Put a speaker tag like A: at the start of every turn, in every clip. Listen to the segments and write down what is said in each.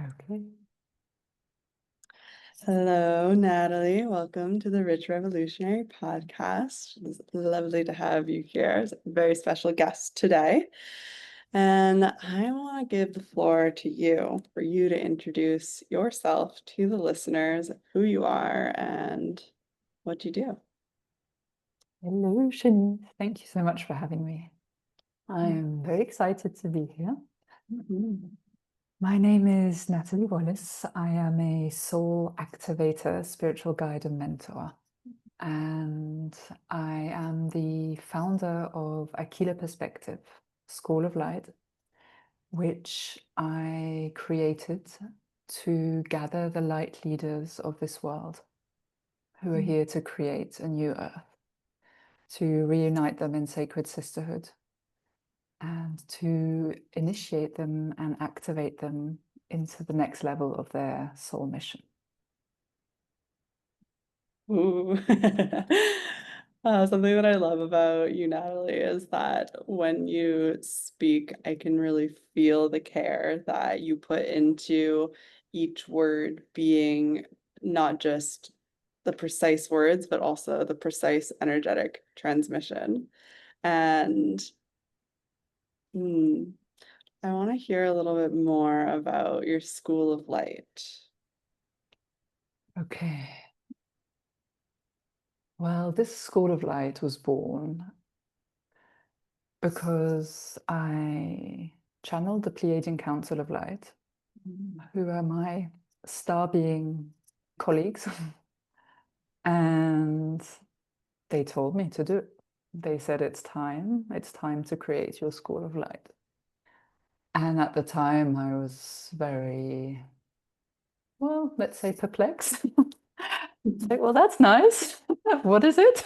A: Okay.
B: Hello, Natalie. Welcome to the Rich Revolutionary podcast. It's lovely to have you here as a very special guest today. And I want to give the floor to you for you to introduce yourself to the listeners, who you are and what you do.
A: Hello, Chenisse. Thank you so much for having me. I'm very excited to be here. My name is Natalie Wallis. I am a soul activator, spiritual guide, and mentor. And I am the founder of Aquila Perspective, School of Light, which I created to gather the light leaders of this world who are here to create a new earth, to reunite them in sacred sisterhood, and to initiate them and activate them into the next level of their soul mission.
B: Ooh. Something that I love about you, Natalie, is that when you speak, I can really feel the care that you put into each word being not just the precise words, but also the precise energetic transmission. And I want to hear a little bit more about your School of Light.
A: Okay. Well, this School of Light was born because I channeled the Pleiadian Council of Light, who are my star being colleagues, and they told me to do it. They said, it's time to create your School of Light. And at the time, I was very, well, let's say perplexed. Like, well, that's nice. What is it?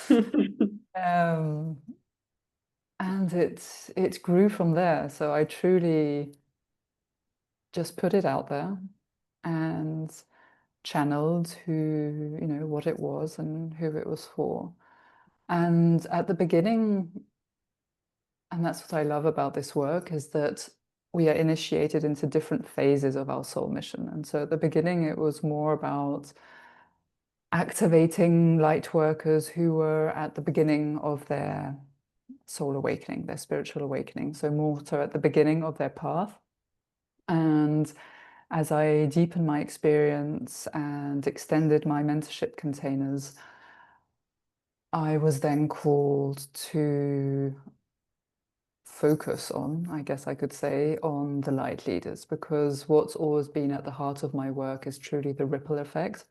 A: And it grew from there. So I truly just put it out there and channeled what it was and who it was for. And at the beginning, and that's what I love about this work, is that we are initiated into different phases of our soul mission. And so at the beginning, it was more about activating light workers who were at the beginning of their soul awakening, their spiritual awakening. So more so at the beginning of their path. And as I deepened my experience and extended my mentorship containers, I was then called to focus on, I guess I could say, on the light leaders, because what's always been at the heart of my work is truly the ripple effect.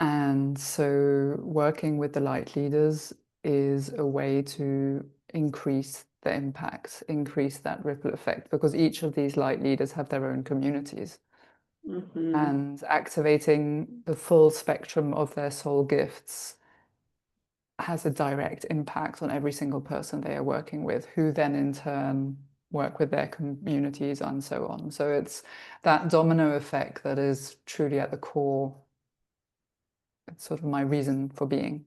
A: And so working with the light leaders is a way to increase the impact, increase that ripple effect, because each of these light leaders have their own communities. And activating the full spectrum of their soul gifts has a direct impact on every single person they are working with, who then in turn work with their communities and so on. So it's that domino effect that is truly at the core. It's sort of my reason for being.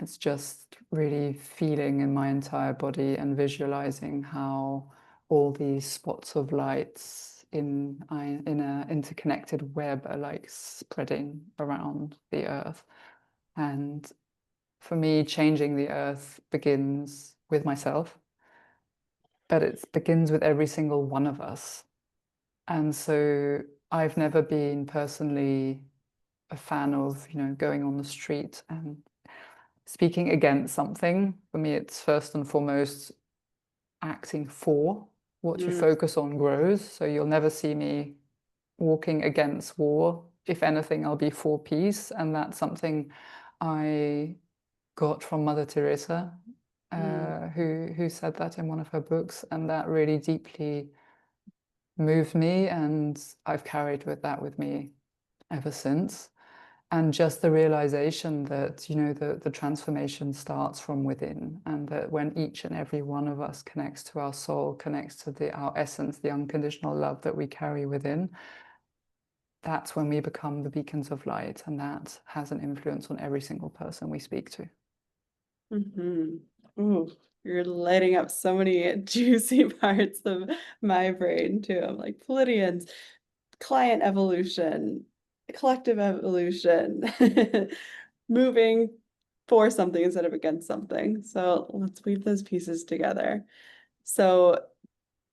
A: It's just really feeling in my entire body and visualizing how all these spots of lights in an interconnected web are like spreading around the earth. And for me, changing the earth begins with myself, but it begins with every single one of us. And so I've never been personally a fan of, going on the street and speaking against something. For me, it's first and foremost acting for. What you focus on grows. So you'll never see me walking against war. If anything, I'll be for peace. And that's something I got from Mother Teresa, who said that in one of her books. And that really deeply moved me. And I've carried with me ever since. And just the realization that, the transformation starts from within, and that when each and every one of us connects to our soul, connects to our essence, the unconditional love that we carry within, that's when we become the beacons of light, and that has an influence on every single person we speak to.
B: Ooh, you're lighting up so many juicy parts of my brain too. I'm like Pleiadians, client evolution, collective evolution, moving for something instead of against something. So let's weave those pieces together. So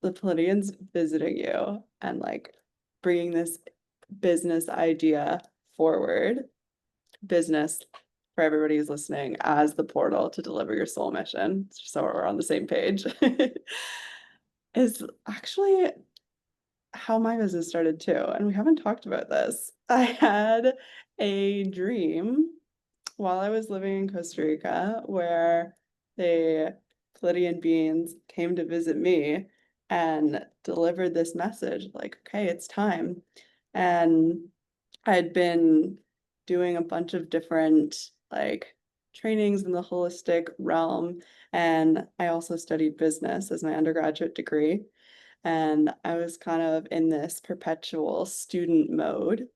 B: the Pleiadians visiting you and like bringing this business idea forward, business for everybody who's listening as the portal to deliver your soul mission, so we're on the same page, is actually how my business started too. And we haven't talked about this. I had a dream while I was living in Costa Rica where the Pleiadian beings came to visit me and delivered this message like, okay, it's time. And I'd been doing a bunch of different like trainings in the holistic realm. And I also studied business as my undergraduate degree. And I was kind of in this perpetual student mode.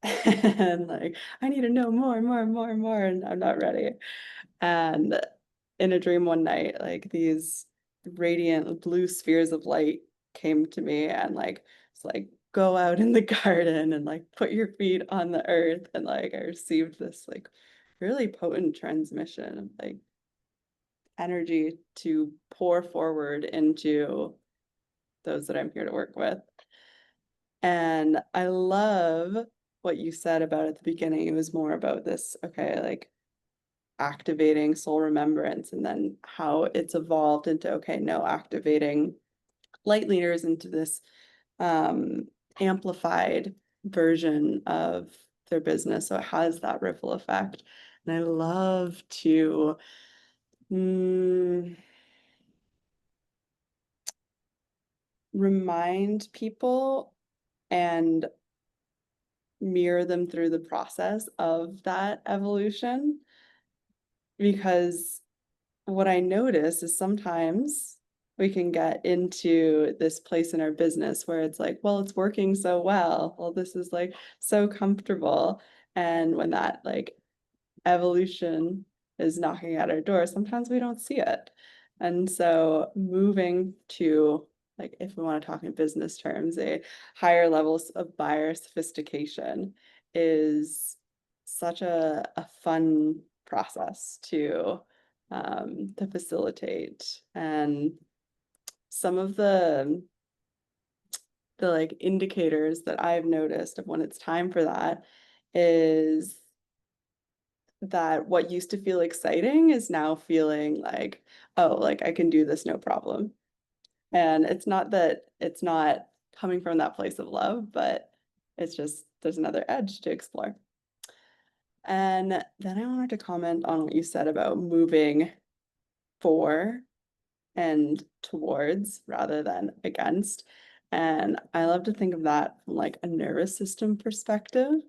B: And like, I need to know more and more and more and more, and I'm not ready. And in a dream one night, like these radiant blue spheres of light came to me and like it's like go out in the garden and like put your feet on the earth. And like I received this like really potent transmission of like energy to pour forward into those that I'm here to work with. And I love what you said about at the beginning. It was more about this, okay, like activating soul remembrance and then how it's evolved into, okay, no, activating light leaders into this amplified version of their business. So it has that ripple effect. And I love to remind people and mirror them through the process of that evolution, because what I notice is sometimes we can get into this place in our business where it's like, well, it's working so well. Well, this is like so comfortable. And when that like evolution is knocking at our door, sometimes we don't see it. And so moving to, like, if we want to talk in business terms, a higher levels of buyer sophistication is such a fun process to facilitate. And some of the like indicators that I've noticed of when it's time for that is that what used to feel exciting is now feeling like, oh, like I can do this no problem. And it's not that it's not coming from that place of love, but it's just there's another edge to explore. And then I wanted to comment on what you said about moving for and towards rather than against. And I love to think of that from like a nervous system perspective.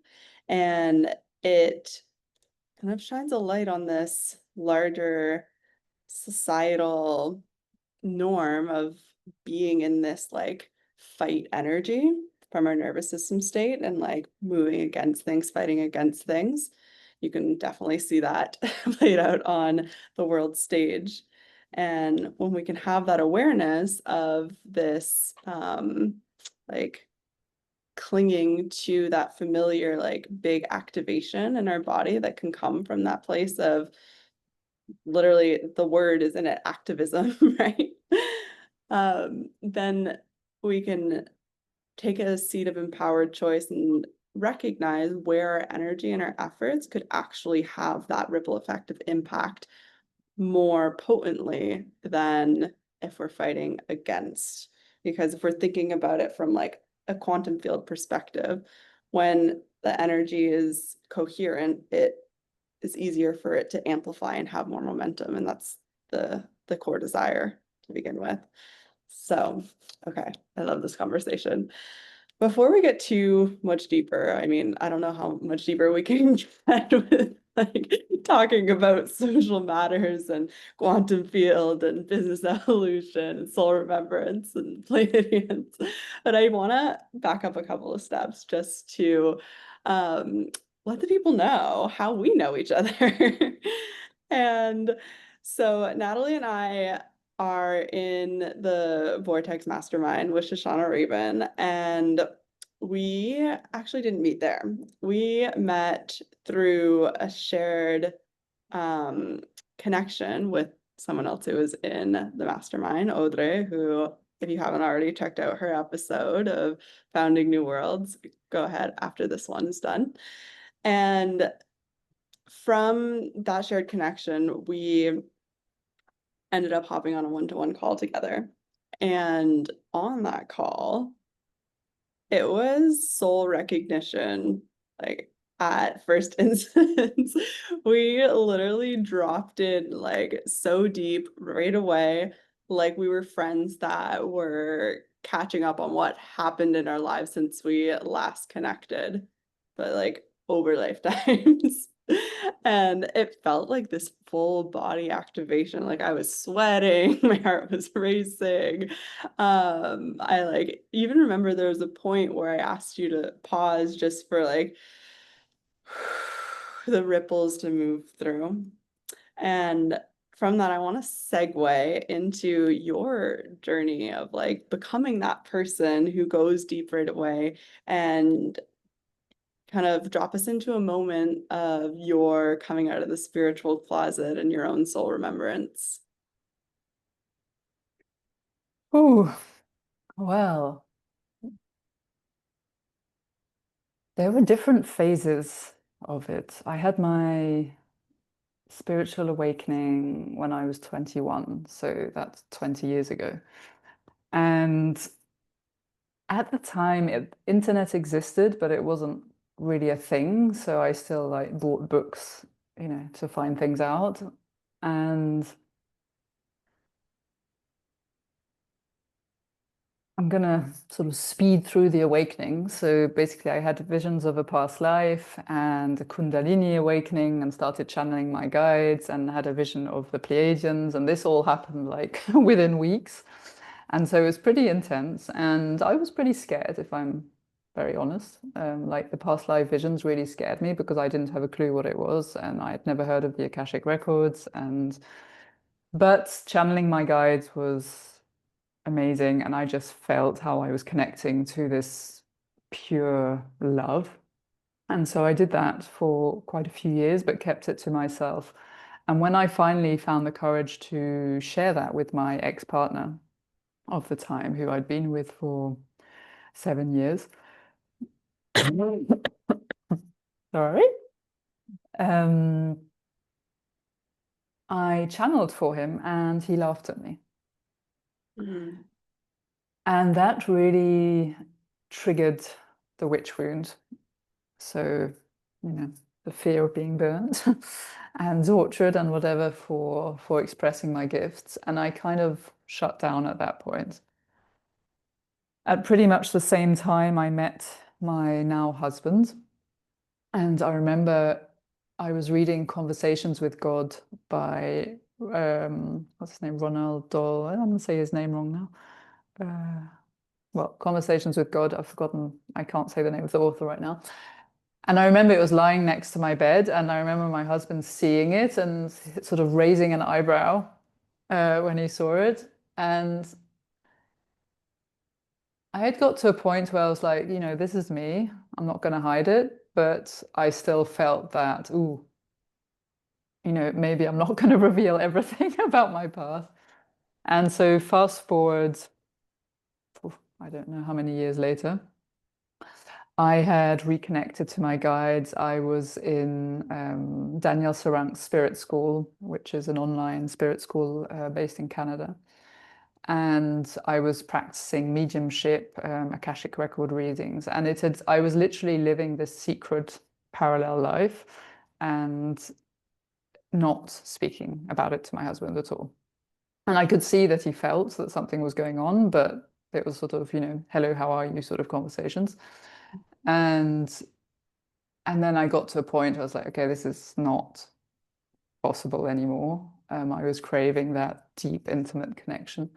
B: And it kind of shines a light on this larger societal norm of being in this like fight energy from our nervous system state and like moving against things, fighting against things. You can definitely see that played out on the world stage. And when we can have that awareness of this, like clinging to that familiar, like big activation in our body that can come from that place of literally the word is in it, activism, right? Then we can take a seat of empowered choice and recognize where our energy and our efforts could actually have that ripple effect of impact more potently than if we're fighting against. Because if we're thinking about it from like a quantum field perspective, when the energy is coherent, it is easier for it to amplify and have more momentum. And that's the core desire to begin with. So, okay, I love this conversation. Before we get too much deeper, I mean, I don't know how much deeper we can get with like talking about social matters and quantum field and business evolution and soul remembrance and Pleiadians, but I want to back up a couple of steps just to let the people know how we know each other. And so Natalie and I are in the Vortex Mastermind with Shoshana Raven, and we actually didn't meet there. We met through a shared connection with someone else who was in the mastermind, Audrey, who, if you haven't already checked out her episode of Founding New Worlds, go ahead after this one is done. And from that shared connection, we ended up hopping on a one-to-one call together. And on that call, it was soul recognition, like at first instance. We literally dropped in like so deep right away, like we were friends that were catching up on what happened in our lives since we last connected, but like over lifetimes. And it felt like this full body activation. Like I was sweating, my heart was racing. I like even remember there was a point where I asked you to pause just for like the ripples to move through. And from that, I want to segue into your journey of like becoming that person who goes deep right away, and kind of drop us into a moment of your coming out of the spiritual closet and your own soul remembrance.
A: Oh, well, there were different phases of it. I had my spiritual awakening when I was 21, so that's 20 years ago. And at the time, internet existed, but it wasn't really a thing. So I still like bought books, to find things out. And I'm gonna sort of speed through the awakening. So basically, I had visions of a past life and a Kundalini awakening, and started channeling my guides, and had a vision of the Pleiadians, and this all happened like within weeks. And so it was pretty intense, and I was pretty scared, if I'm very honest. Like the past life visions really scared me because I didn't have a clue what it was, and I had never heard of the Akashic records. But channeling my guides was amazing, and I just felt how I was connecting to this pure love. And so I did that for quite a few years, but kept it to myself. And when I finally found the courage to share that with my ex-partner of the time, who I'd been with for 7 years, sorry, um, I channeled for him and he laughed at me.
B: Mm.
A: And that really triggered the witch wound. So, the fear of being burnt and tortured and whatever for expressing my gifts. And I kind of shut down at that point. At pretty much the same time, I met my now husband. And I remember I was reading Conversations with God by, what's his name? Ronald Doyle. I'm going to say his name wrong now. Well, Conversations with God. I've forgotten. I can't say the name of the author right now. And I remember it was lying next to my bed, and I remember my husband seeing it and sort of raising an eyebrow when he saw it. And I had got to a point where I was like, this is me. I'm not going to hide it. But I still felt that, ooh, maybe I'm not going to reveal everything about my past. And so fast forward, I don't know how many years later, I had reconnected to my guides. I was in Daniel Sarank's Spirit School, which is an online spirit school based in Canada. And I was practicing mediumship, Akashic record readings. And I was literally living this secret parallel life and not speaking about it to my husband at all. And I could see that he felt that something was going on, but it was sort of, hello, how are you sort of conversations. And then I got to a point where I was like, okay, this is not possible anymore. I was craving that deep, intimate connection.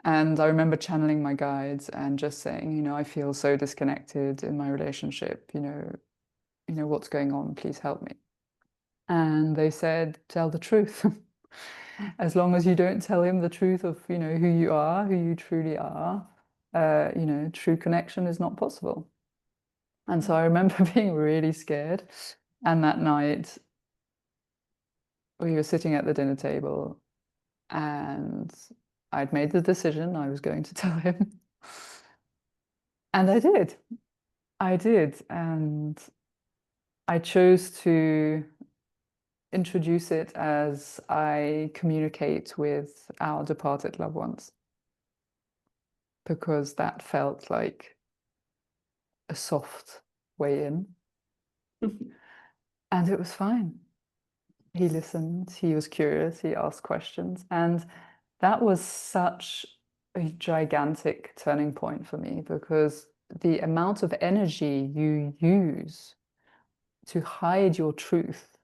A: And I remember channeling my guides and just saying, I feel so disconnected in my relationship, what's going on? Please help me. And they said, tell the truth. As long as you don't tell him the truth of, who you are, who you truly are, true connection is not possible. And so I remember being really scared. And that night, we were sitting at the dinner table, and I'd made the decision I was going to tell him. And I did. I did. And I chose to introduce it as I communicate with our departed loved ones, because that felt like a soft way in. And it was fine. He listened, he was curious, he asked questions. And that was such a gigantic turning point for me, because the amount of energy you use to hide your truth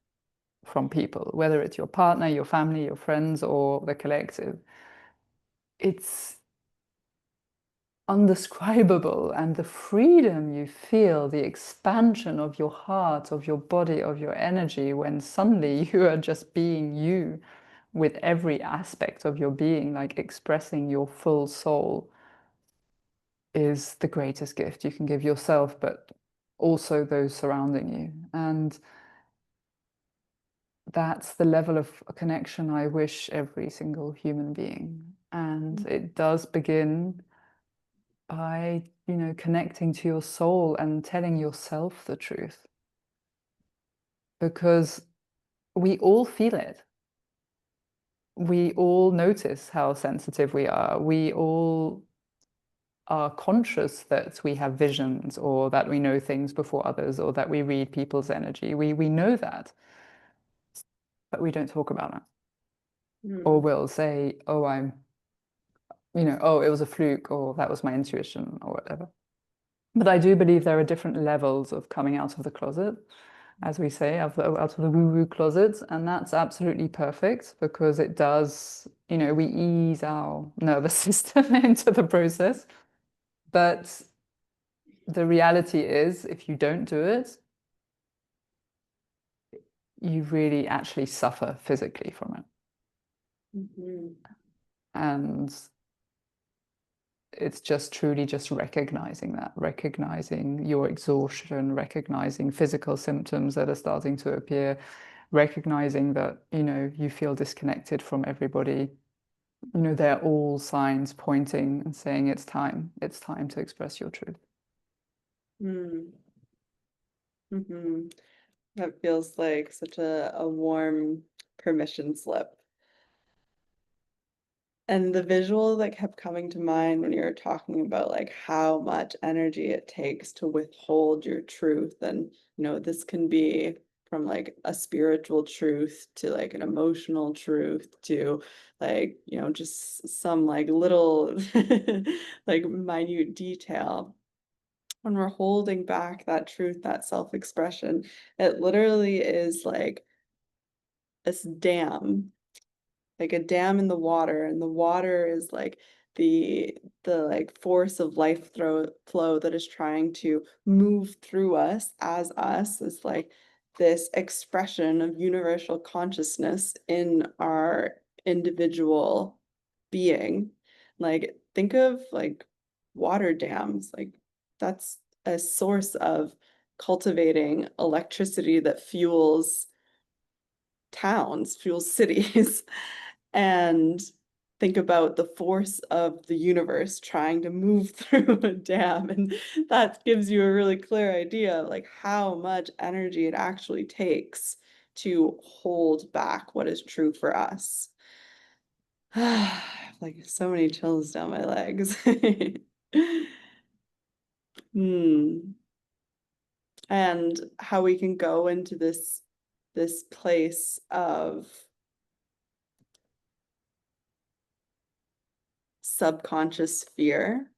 A: from people, whether it's your partner, your family, your friends, or the collective, it's undescribable. And the freedom you feel, the expansion of your heart, of your body, of your energy, when suddenly you are just being you with every aspect of your being, like expressing your full soul, is the greatest gift you can give yourself, but also those surrounding you. And that's the level of connection I wish every single human being. And it does begin by, connecting to your soul and telling yourself the truth. Because we all feel it. We all notice how sensitive we are. We all are conscious that we have visions, or that we know things before others, or that we read people's energy. We know that, but we don't talk about it. Or we'll say, oh, oh, it was a fluke, or that was my intuition, or whatever. But I do believe there are different levels of coming out of the closet, as we say, out of the woo-woo closet. And that's absolutely perfect, because it does, we ease our nervous system into the process. But the reality is, if you don't do it, you really actually suffer physically from it. And it's just truly just recognizing that, recognizing your exhaustion, recognizing physical symptoms that are starting to appear, recognizing that, you feel disconnected from everybody. They're all signs pointing and saying it's time to express your truth.
B: That feels like such a warm permission slip. And the visual that kept coming to mind when you were talking about like how much energy it takes to withhold your truth. And, this can be from like a spiritual truth to like an emotional truth to like, just some like little like minute detail. When we're holding back that truth, that self-expression, it literally is like this dam, like a dam in the water, and the water is like the like force of flow that is trying to move through us as us, is like this expression of universal consciousness in our individual being. Like think of like water dams, like that's a source of cultivating electricity that fuels towns, fuels cities. And think about the force of the universe trying to move through a dam. And that gives you a really clear idea of like how much energy it actually takes to hold back what is true for us. Like so many chills down my legs. And how we can go into this place of subconscious fear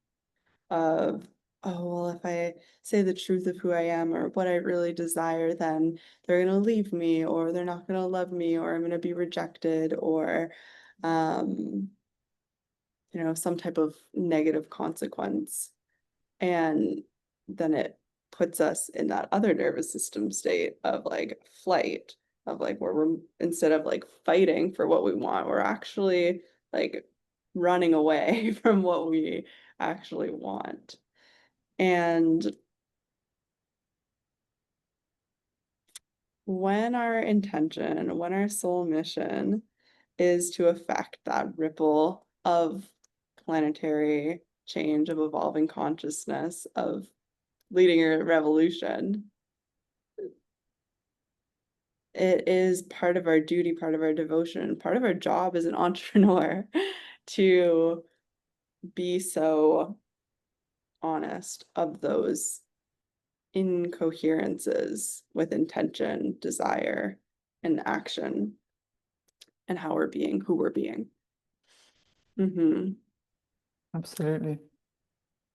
B: of, oh, well, if I say the truth of who I am or what I really desire, then they're going to leave me, or they're not going to love me, or I'm going to be rejected, or, some type of negative consequence. And then it puts us in that other nervous system state of like flight of like where we're, instead of like fighting for what we want, we're actually like running away from what we actually want. And when our intention, when our soul mission is to affect that ripple of planetary change, of evolving consciousness, of leading a revolution, it is part of our duty, part of our devotion, part of our job as an entrepreneur to be so honest of those incoherences with intention, desire, and action, and how we're being, who we're being.
A: Absolutely.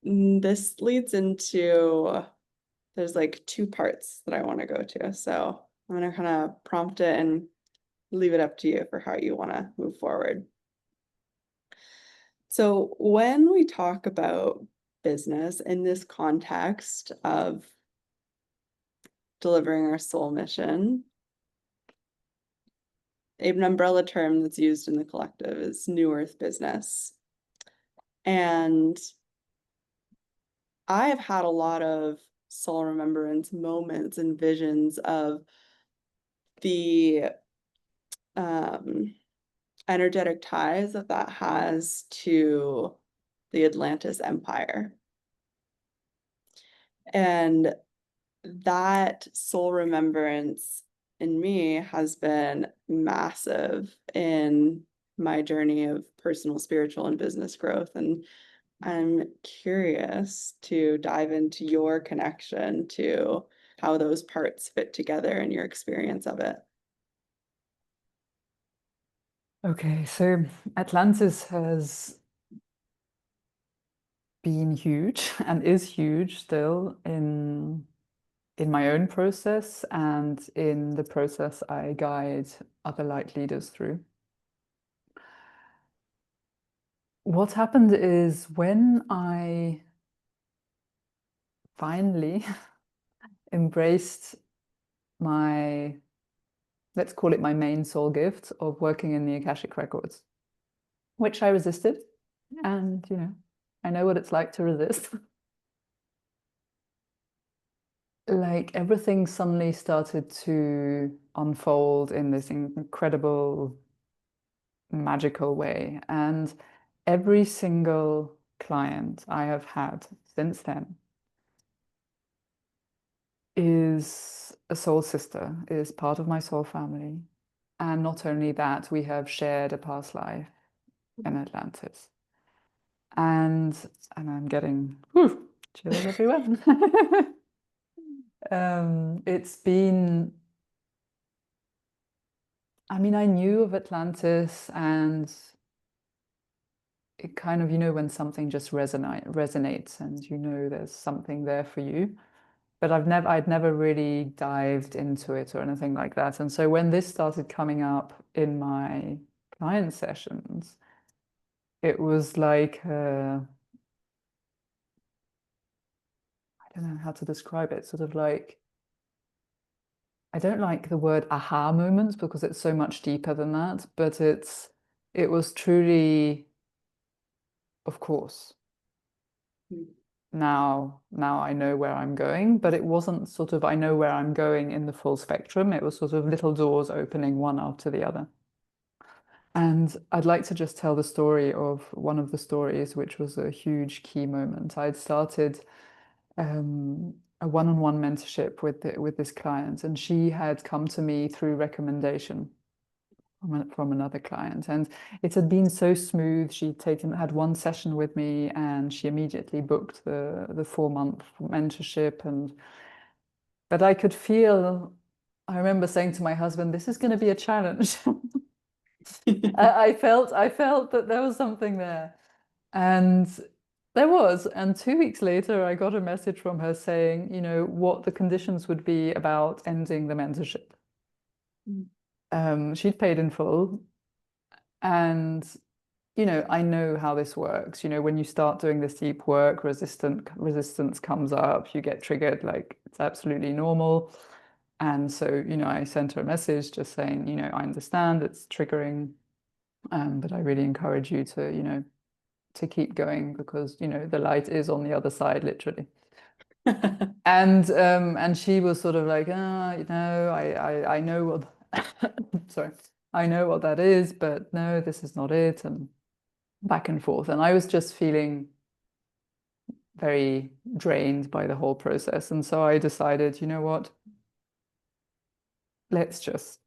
B: This leads into, there's like two parts that I want to go to. So I'm going to kind of prompt it and leave it up to you for how you want to move forward. So when we talk about business in this context of delivering our soul mission, an umbrella term that's used in the collective is New Earth business. And I have had a lot of soul remembrance moments and visions of the energetic ties that that has to the Atlantis Empire. And that soul remembrance in me has been massive in my journey of personal, spiritual, and business growth. And I'm curious to dive into your connection to how those parts fit together and your experience of it.
A: Okay, so Atlantis has been huge and is huge still in my own process and in the process I guide other light leaders through. What happened is when I finally embraced my, let's call it my main soul gift of working in the Akashic Records, which I resisted. And, I know what it's like to resist. Like everything suddenly started to unfold in this incredible, magical way. And every single client I have had since then is a soul sister, is part of my soul family. And not only that, we have shared a past life in Atlantis. And I'm getting chills everywhere. It's been, I mean, I knew of Atlantis and it kind of, when something just resonates and there's something there for you. But I'd never really dived into it or anything like that. And so when this started coming up in my client sessions, it was like, I don't know how to describe it, sort of like, I don't like the word aha moments because it's so much deeper than that, but it was truly, of course, now I know where I'm going, but it wasn't sort of I know where I'm going in the full spectrum. It was sort of little doors opening one after the other. And I'd like to just tell the story of one of the stories, which was a huge key moment. I'd started a one-on-one mentorship with this client, and she had come to me through recommendation from another client, and it had been so smooth. Had one session with me, and she immediately booked the 4-month mentorship. But I could feel. I remember saying to my husband, "This is going to be a challenge." I felt that there was something there, and there was. And 2 weeks later, I got a message from her saying, what the conditions would be about ending the mentorship. She'd paid in full, and I know how this works. When you start doing this deep work, resistance comes up, you get triggered, like it's absolutely normal. And so, I sent her a message just saying, I understand it's triggering, but I really encourage you to keep going because, the light is on the other side, literally. And she was sort of like, I know what, sorry, I know what that is, but no, this is not it, and back and forth. And I was just feeling very drained by the whole process. And so I decided, you know what, let's just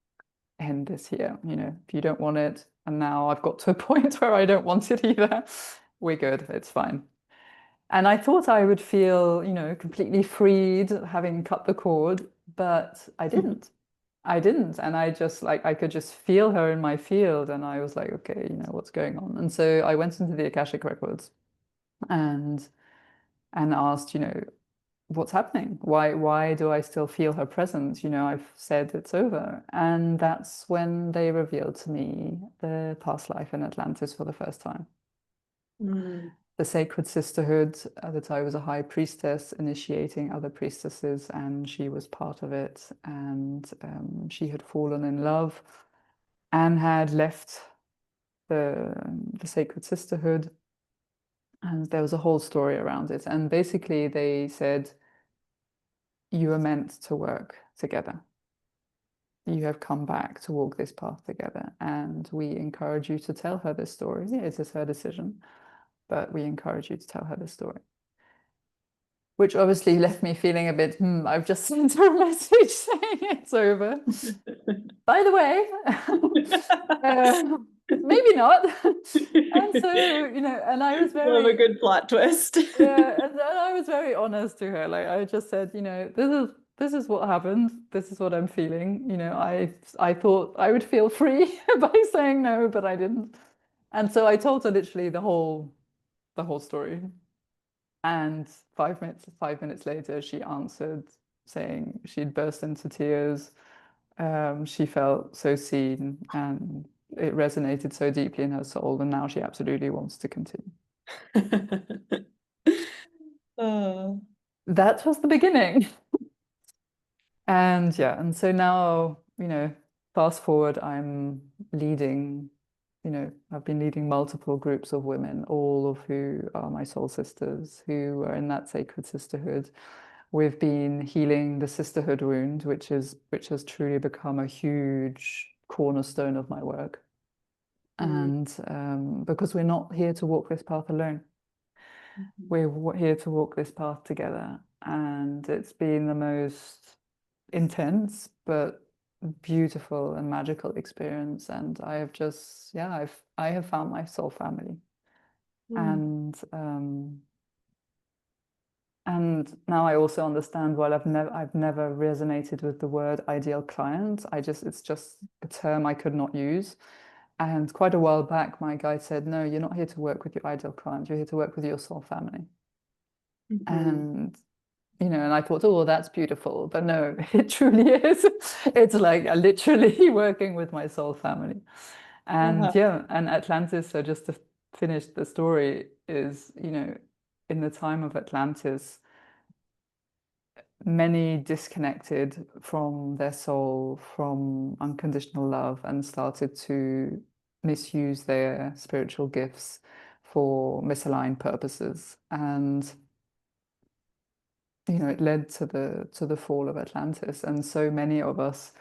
A: end this here. If you don't want it, and now I've got to a point where I don't want it either, we're good, it's fine. And I thought I would feel, completely freed having cut the cord, but I didn't. I didn't. And I just I could just feel her in my field. And I was like, okay, what's going on? And so I went into the Akashic Records and asked, what's happening? Why do I still feel her presence? I've said it's over. And that's when they revealed to me the past life in Atlantis for the first time.
B: Mm.
A: The sacred sisterhood, that I was a high priestess initiating other priestesses, and she was part of it. And she had fallen in love and had left the sacred sisterhood. And there was a whole story around it. And basically, they said, you are meant to work together. You have come back to walk this path together. And we encourage you to tell her this story. It is her decision, but we encourage you to tell her this story. Which obviously left me feeling a bit, I've just sent her a message saying it's over. By the way, maybe not. And so, and I was very...
B: Love a good plot twist.
A: Yeah, and I was very honest to her. Like I just said, this is what happened. This is what I'm feeling. I thought I would feel free by saying no, but I didn't. And so I told her literally the whole story. And 5 minutes later, she answered saying she'd burst into tears. She felt so seen and it resonated so deeply in her soul. And now she absolutely wants to continue.
B: Oh.
A: That was the beginning. And yeah, and so now, fast forward, I'm leading, I've been leading multiple groups of women, all of who are my soul sisters, who are in that sacred sisterhood. We've been healing the sisterhood wound, which has truly become a huge cornerstone of my work. And because we're not here to walk this path alone, we're here to walk this path together. And it's been the most intense but beautiful and magical experience. And I have just, I have found my soul family. And now I also understand, well, I've never resonated with the word ideal client. It's just a term I could not use. And quite a while back, my guide said, no, you're not here to work with your ideal client. You're here to work with your soul family. And, and I thought, oh, well, that's beautiful. But no, it truly is. It's like literally working with my soul family. And yeah, and Atlantis, so just to finish the story, is, in the time of Atlantis, many disconnected from their soul, from unconditional love, and started to misuse their spiritual gifts for misaligned purposes. And it led to the fall of Atlantis. And so many of us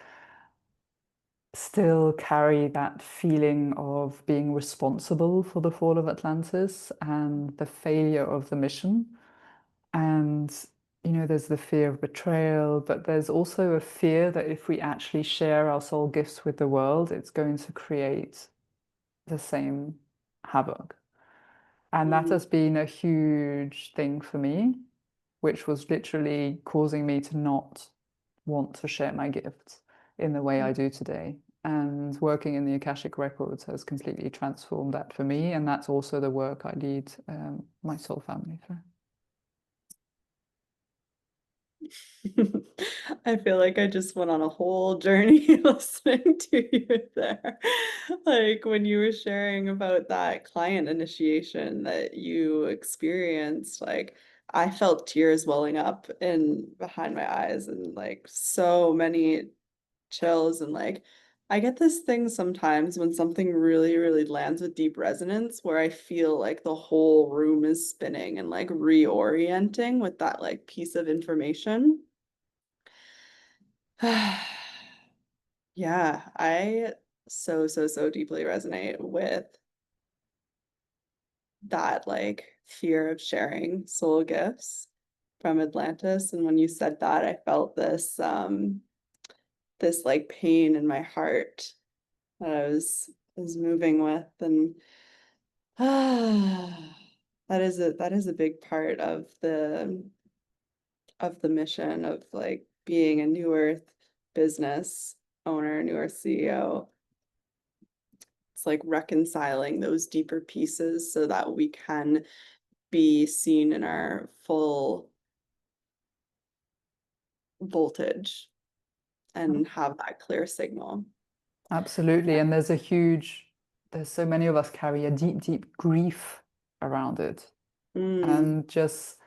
A: still carry that feeling of being responsible for the fall of Atlantis and the failure of the mission. And, there's the fear of betrayal, but there's also a fear that if we actually share our soul gifts with the world, it's going to create the same havoc. And that has been a huge thing for me, which was literally causing me to not want to share my gifts in the way I do today. And working in the Akashic Records has completely transformed that for me. And that's also the work I lead my soul family through.
B: I feel like I just went on a whole journey listening to you there. Like when you were sharing about that client initiation that you experienced, like I felt tears welling up in behind my eyes and like so many chills and like I get this thing sometimes when something really, really lands with deep resonance where I feel like the whole room is spinning and like reorienting with that like piece of information. Yeah, I so deeply resonate with that like fear of sharing soul gifts from Atlantis. And when you said that, I felt this like pain in my heart that I was moving with. And that is a big part of the mission of like being a New Earth business owner, New Earth CEO. It's like reconciling those deeper pieces so that we can be seen in our full voltage and have that clear signal.
A: Absolutely. And there's so many of us carry a deep, deep grief around it.
B: Mm,
A: And just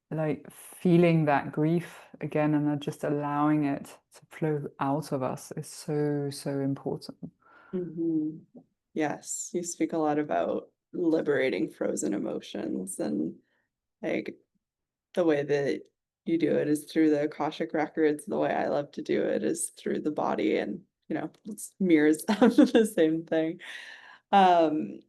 A: like feeling that grief again and then just allowing it to flow out of us is so, so important.
B: mhm. Yes, you speak a lot about liberating frozen emotions and like the way that you do it is through the Akashic records. The way I love to do it is through the body and it's mirrors of the same thing. Um,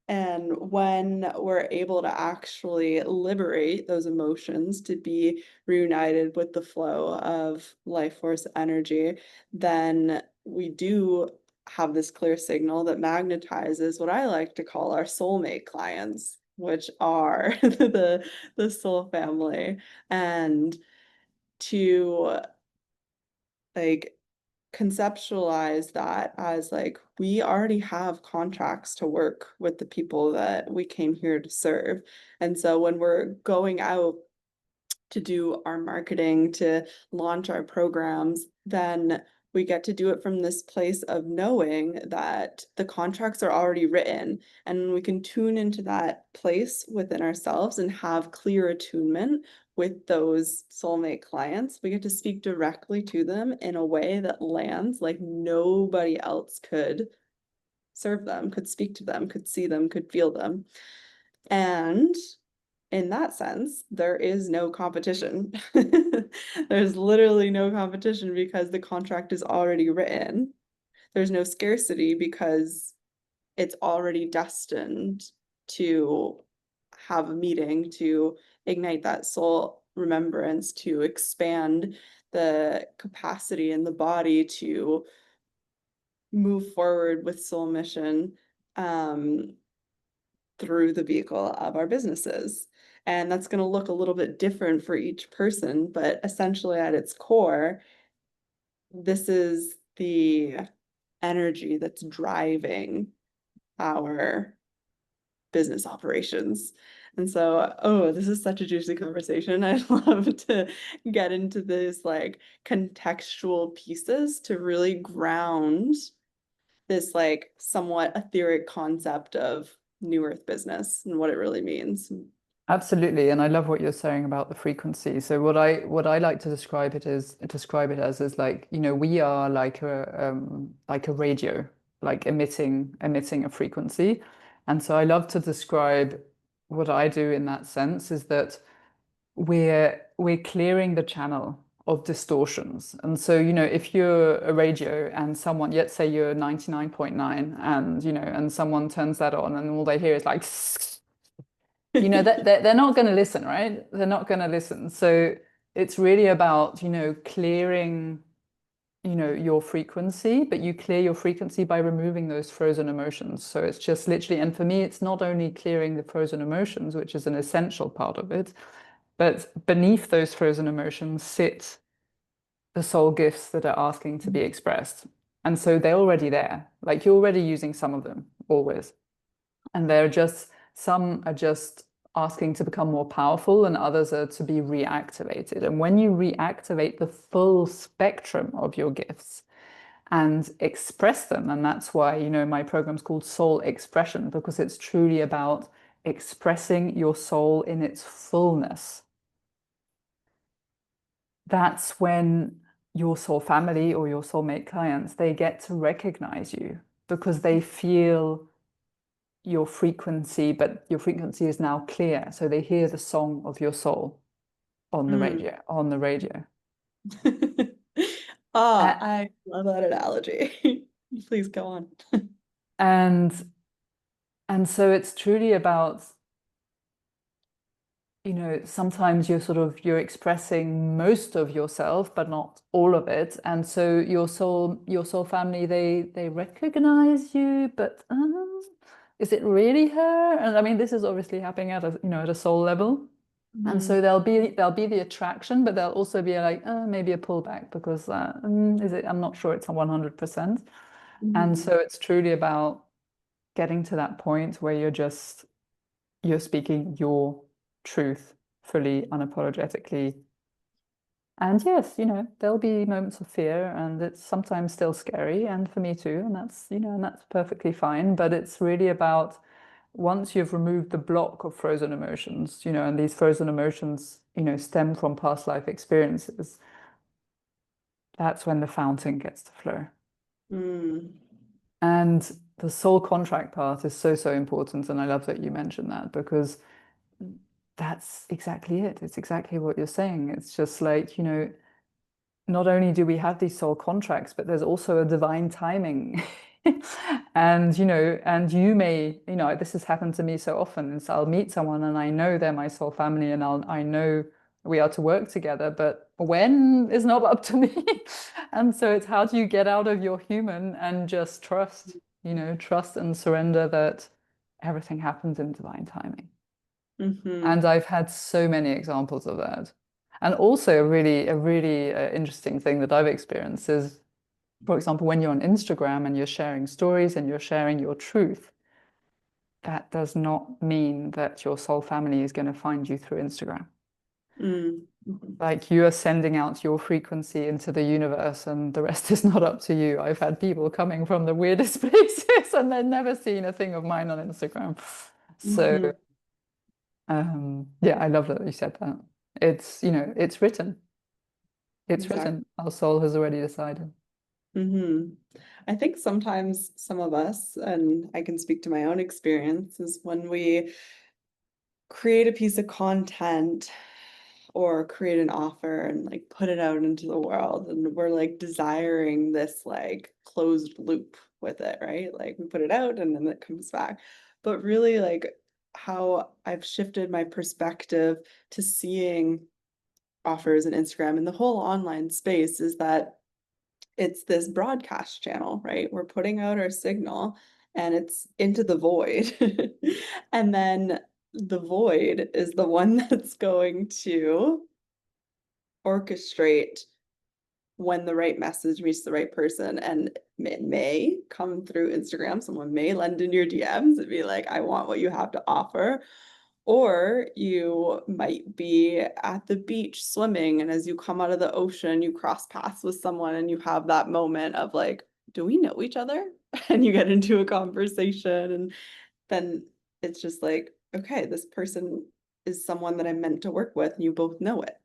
B: And when we're able to actually liberate those emotions to be reunited with the flow of life force energy, then we do have this clear signal that magnetizes what I like to call our soulmate clients, which are the soul family. And to like conceptualize that as like we already have contracts to work with the people that we came here to serve. And so when we're going out to do our marketing, to launch our programs, then we get to do it from this place of knowing that the contracts are already written and we can tune into that place within ourselves and have clear attunement with those soulmate clients. We get to speak directly to them in a way that lands like nobody else could serve them, could speak to them, could see them, could feel them. And in that sense, there is no competition. There's literally no competition because the contract is already written. There's no scarcity because it's already destined to have a meeting, to ignite that soul remembrance, to expand the capacity in the body to move forward with soul mission. Through the vehicle of our businesses. And that's going to look a little bit different for each person, but essentially at its core, this is the energy that's driving our business operations. And so, oh, this is such a juicy conversation. I'd love to get into these like contextual pieces to really ground this like somewhat etheric concept of New Earth business and what it really means.
A: Absolutely. And I love what you're saying about the frequency. So what I like to describe it as is like, we are like a radio, like emitting a frequency. And so I love to describe what I do in that sense is that we're clearing the channel of distortions. And so, if you're a radio and someone, yet say you're 99.9 and, and someone turns that on and all they hear is like, that they're not going to listen, right? They're not going to listen. So it's really about, clearing, your frequency, but you clear your frequency by removing those frozen emotions. So it's just literally, and for me, it's not only clearing the frozen emotions, which is an essential part of it, but beneath those frozen emotions sit the soul gifts that are asking to be expressed. And so they're already there. Like you're already using some of them, always. And some are just asking to become more powerful, and others are to be reactivated. And when you reactivate the full spectrum of your gifts and express them, and that's why, my program's called Soul Expression, because it's truly about expressing your soul in its fullness, that's when your soul family or your soulmate clients, they get to recognize you because they feel your frequency, but your frequency is now clear. So they hear the song of your soul on the
B: Mm.
A: radio.
B: Ah,
A: A-
B: I love that analogy. Please go on.
A: And and so it's truly about, sometimes you're expressing most of yourself, but not all of it. And so your soul family, they recognize you, but is it really her? And I mean, this is obviously happening at a soul level. And so
B: Mhm.
A: there'll be the attraction, but there'll also be like maybe a pullback because is it? I'm not sure it's a 100%. And
B: Mhm.
A: so it's truly about getting to that point where you're speaking your truth fully, unapologetically. And yes, there'll be moments of fear and it's sometimes still scary, and for me too, and that's perfectly fine. But it's really about once you've removed the block of frozen emotions, and these frozen emotions, stem from past life experiences, that's when the fountain gets to flow.
B: Mm.
A: And the soul contract part is so, so important. And I love that you mentioned that because that's exactly it. It's exactly what you're saying. It's just like, not only do we have these soul contracts, but there's also a divine timing. And you may, this has happened to me so often. And so I'll meet someone and I know they're my soul family and I know we are to work together, but when is not up to me. And so it's how do you get out of your human and just trust and surrender that everything happens in divine timing.
B: Mhm.
A: And I've had so many examples of that. And also a really interesting thing that I've experienced is, for example, when you're on Instagram and you're sharing stories and you're sharing your truth, that does not mean that your soul family is going to find you through Instagram.
B: Mm. Mhm.
A: Like you are sending out your frequency into the universe and the rest is not up to you. I've had people coming from the weirdest places and they've never seen a thing of mine on Instagram. So
B: Mhm.
A: yeah, I love that you said that. It's written. It's
B: Exactly.
A: written. Our soul has already decided.
B: Hmm. I think sometimes some of us, and I can speak to my own experience, is when we create a piece of content or create an offer and like put it out into the world, and we're like desiring this like closed loop with it, right? Like we put it out and then it comes back. But really, like how I've shifted my perspective to seeing offers and Instagram and the whole online space is that it's this broadcast channel, right? We're putting out our signal and it's into the void. And then the void is the one that's going to orchestrate when the right message reaches the right person. And it may come through Instagram. Someone may lend in your DMs and be like, I want what you have to offer. Or you might be at the beach swimming, and as you come out of the ocean, you cross paths with someone and you have that moment of like, do we know each other? And you get into a conversation, and then it's just like, okay, this person is someone that I'm meant to work with, and you both know it.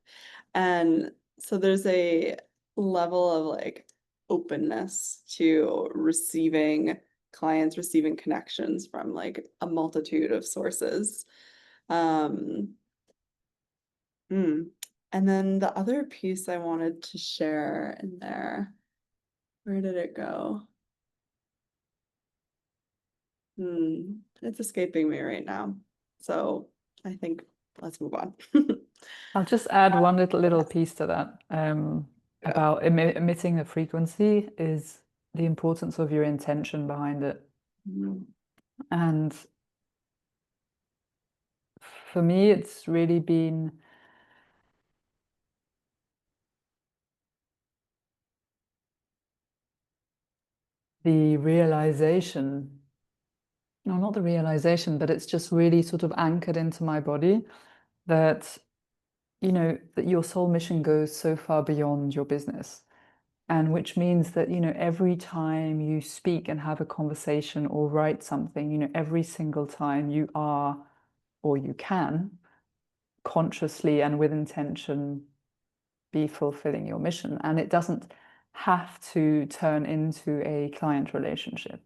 B: And so there's a level of like openness to receiving clients, receiving connections from like a multitude of sources. Um, hmm. And then the other piece I wanted to share in there, where did it go? It's escaping me right now. So I think let's move on.
A: I'll just add one little piece to that
B: Yeah.
A: about emitting the frequency is the importance of your intention behind it.
B: Mm.
A: And for me, it's really been the realization, no, not the realization, but it's just really sort of anchored into my body that, that your soul mission goes so far beyond your business. And which means that, every time you speak and have a conversation or write something, every single time you are or you can consciously and with intention be fulfilling your mission. And it doesn't have to turn into a client relationship.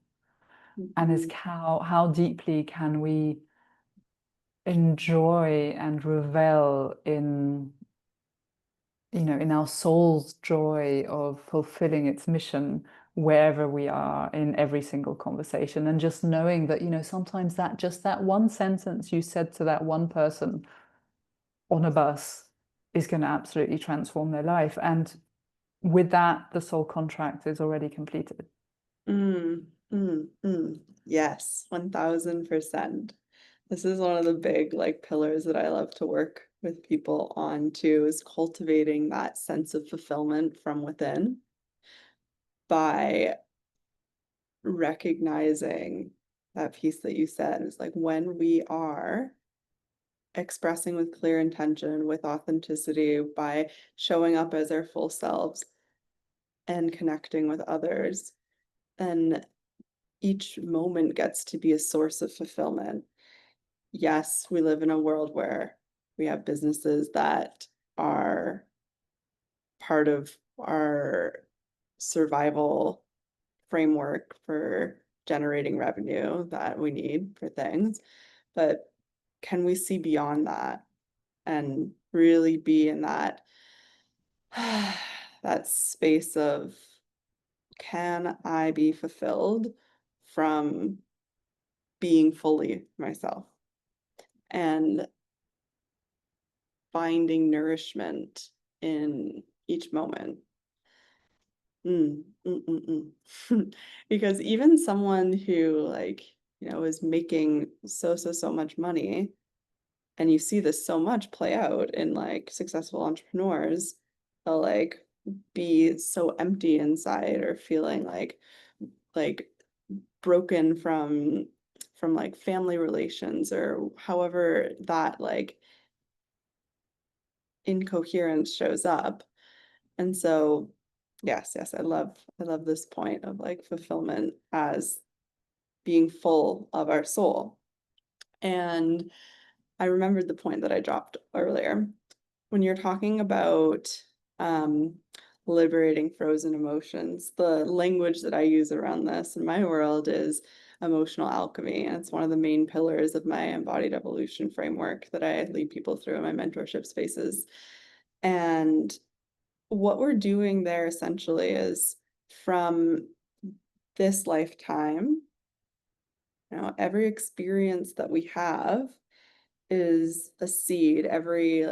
A: And is how deeply can we enjoy and revel in, in our soul's joy of fulfilling its mission wherever we are in every single conversation, and just knowing that, sometimes that just that one sentence you said to that one person on a bus is going to absolutely transform their life. And with that, the soul contract is already completed.
B: Yes, 1000%. This is one of the big pillars that I love to work with people on too, is cultivating that sense of fulfillment from within by recognizing that piece that you said is when we are expressing with clear intention, with authenticity, by showing up as our full selves and connecting with others, and each moment gets to be a source of fulfillment. Yes, we live in a world where we have businesses that are part of our survival framework for generating revenue that we need for things. But can we see beyond that and really be in that that space of, can I be fulfilled from being fully myself and finding nourishment in each moment? Because even someone who is making so much money, and you see this so much play out in successful entrepreneurs, they'll be so empty inside, or feeling like broken from family relations, or however that incoherence shows up. And so yes, I love this point of fulfillment as being full of our soul. And I remembered the point that I dropped earlier when you're talking about liberating frozen emotions. The language that I use around this in my world is emotional alchemy, and it's one of the main pillars of my embodied evolution framework that I lead people through in my mentorship spaces. And what we're doing there essentially is, from this lifetime, every experience that we have is a seed. Every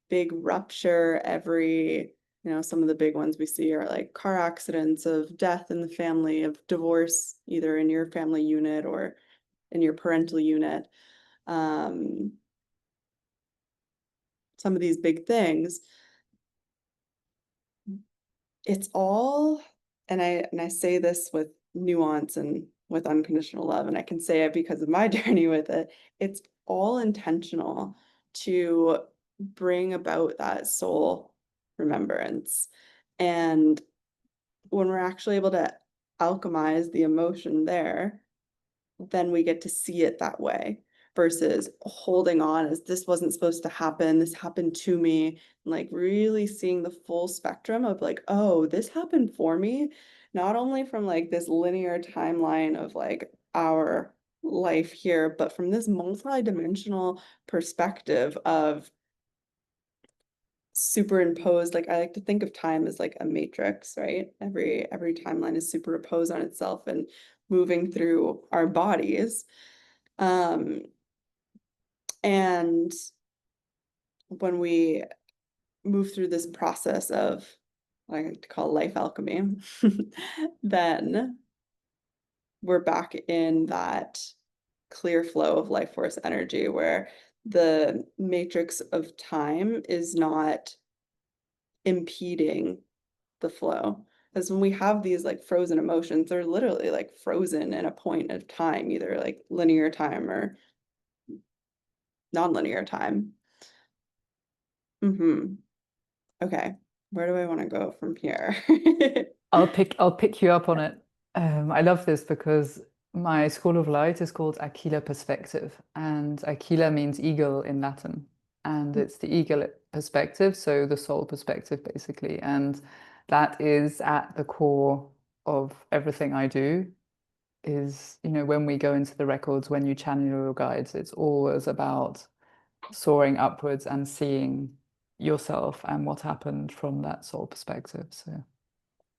B: big rupture, every, some of the big ones we see are car accidents, of death in the family, of divorce, either in your family unit or in your parental unit. Some of these big things, it's all, and I say this with nuance and with unconditional love, and I can say it because of my journey with it, it's all intentional to bring about that soul remembrance. And when we're actually able to alchemize the emotion there, then we get to see it that way, versus holding on as, this wasn't supposed to happen, this happened to me. Really seeing the full spectrum of oh, this happened for me, not only from this linear timeline of our life here, but from this multi-dimensional perspective of superimposed. I like to think of time as a matrix, right? Every timeline is superimposed on itself and moving through our bodies. And when we move through this process of what I like to call life alchemy, then we're back in that clear flow of life force energy, where the matrix of time is not impeding the flow. Because when we have these frozen emotions, they're literally frozen in a point of time, either linear time or non-linear time. Okay, where do I want to go from here?
A: I'll pick you up on it. I love this because my school of light is called Aquila perspective, and Aquila means eagle in Latin, and it's the eagle perspective, so the soul perspective basically, and that is at the core of everything I do. Is, when we go into the records, when you channel your guides, it's always about soaring upwards and seeing yourself and what happened from that soul perspective. So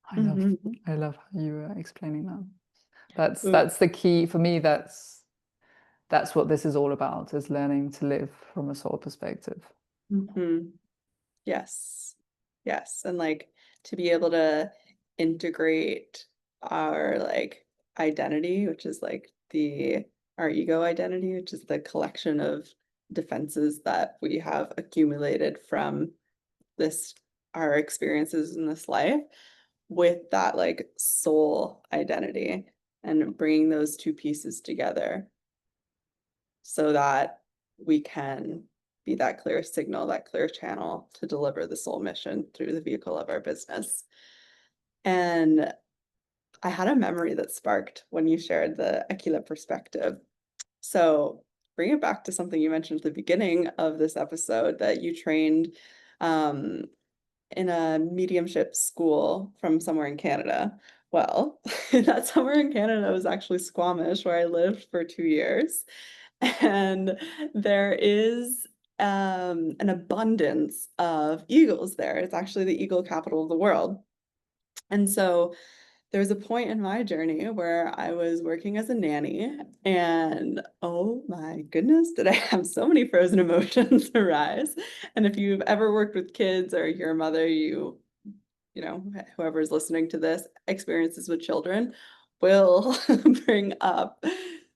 A: I love
B: Mhm.
A: I love how you were explaining that. That's
B: Ooh.
A: that's the key for me. That's what this is all about, is learning to live from a soul perspective.
B: Mhm. Yes. Yes. And like to be able to integrate our like identity, which is like our ego identity, which is the collection of defenses that we have accumulated from this our experiences in this life, with that like soul identity, and bringing those two pieces together so that we can be that clear signal, that clear channel to deliver the soul mission through the vehicle of our business. And I had a memory that sparked when you shared the Aquila perspective. So bring it back to something you mentioned at the beginning of this episode, that you trained um, in a mediumship school from somewhere in Canada. Well, that somewhere in Canada was actually Squamish, where I lived for 2 years. And there is an abundance of eagles there. It's actually the eagle capital of the world. And so there was a point in my journey where I was working as a nanny, and oh my goodness, did I have so many frozen emotions arise. And if you've ever worked with kids or you're a mother, whoever's listening to this, experiences with children will bring up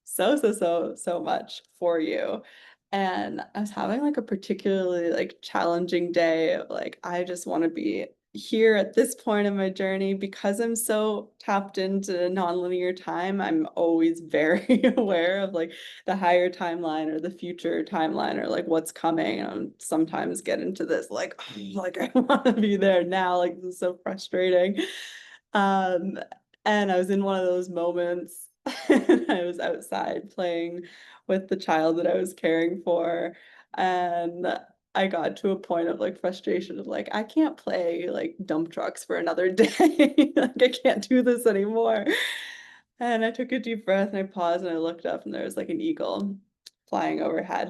B: so much for you. And I was having like a particularly like challenging day of like, I just want to be here at this point in my journey because I'm so tapped into nonlinear time. I'm always very aware of like the higher timeline or the future timeline or like what's coming. And sometimes get into this like, oh, like I want to be there now. Like this is so frustrating. Um, and I was in one of those moments. I was outside playing with the child that I was caring for, and I got to a point of like frustration of like, I can't play like dump trucks for another day. Like I can't do this anymore. And I took a deep breath and I paused and I looked up and there was like an eagle flying overhead.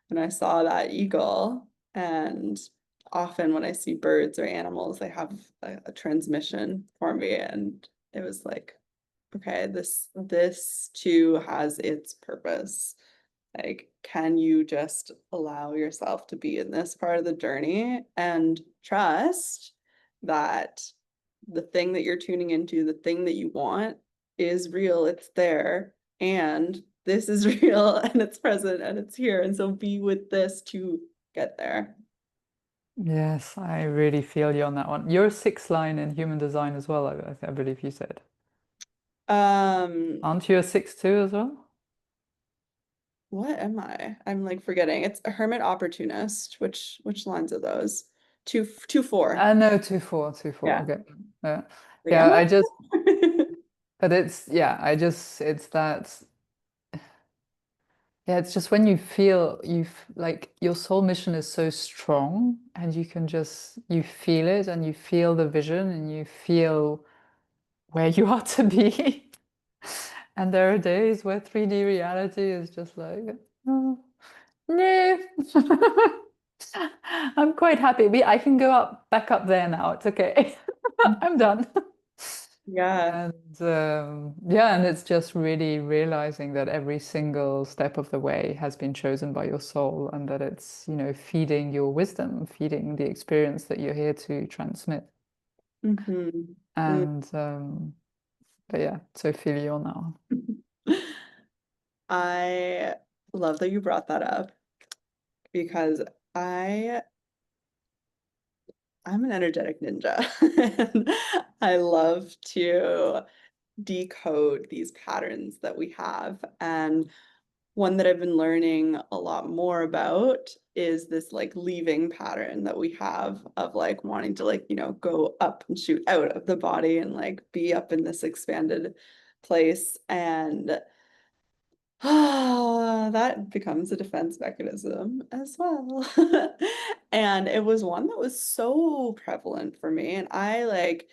B: And I saw that eagle, and often when I see birds or animals, they have a transmission for me. And it was like, okay, this too has its purpose. Like, can you just allow yourself to be in this part of the journey and trust that the thing that you're tuning into, the thing that you want, is real, it's there, and this is real and it's present and it's here. And so be with this to get there.
A: Yes, I really feel you on that one. You're a sixth line in human design as well, I believe you said.
B: Um,
A: Aren't you a six too as well?
B: what am I? I'm like forgetting. It's a hermit opportunist. Which lines are those? Two, four.
A: No, two four, two four.
B: Yeah.
A: Okay. Yeah.
B: Wait, am
A: Yeah,
B: I?
A: but it's that, yeah, it's just when you feel like your soul mission is so strong and you feel it and you feel the vision and you feel where you are to be. And there are days where 3D reality is just like, oh, no. I'm quite happy. I can go back up there now. It's okay. I'm done.
B: Yeah.
A: And yeah, and it's just really realizing that every single step of the way has been chosen by your soul, and that it's, feeding your wisdom, feeding the experience that you're here to transmit.
B: Mhm. Mm.
A: And but yeah, so feel you on that one.
B: I love that you brought that up because I I'm an energetic ninja. And I love to decode these patterns that we have. And one that I've been learning a lot more about is this like leaving pattern that we have of like wanting to like, go up and shoot out of the body and like be up in this expanded place, and that becomes a defense mechanism as well. And it was one that was so prevalent for me, and I like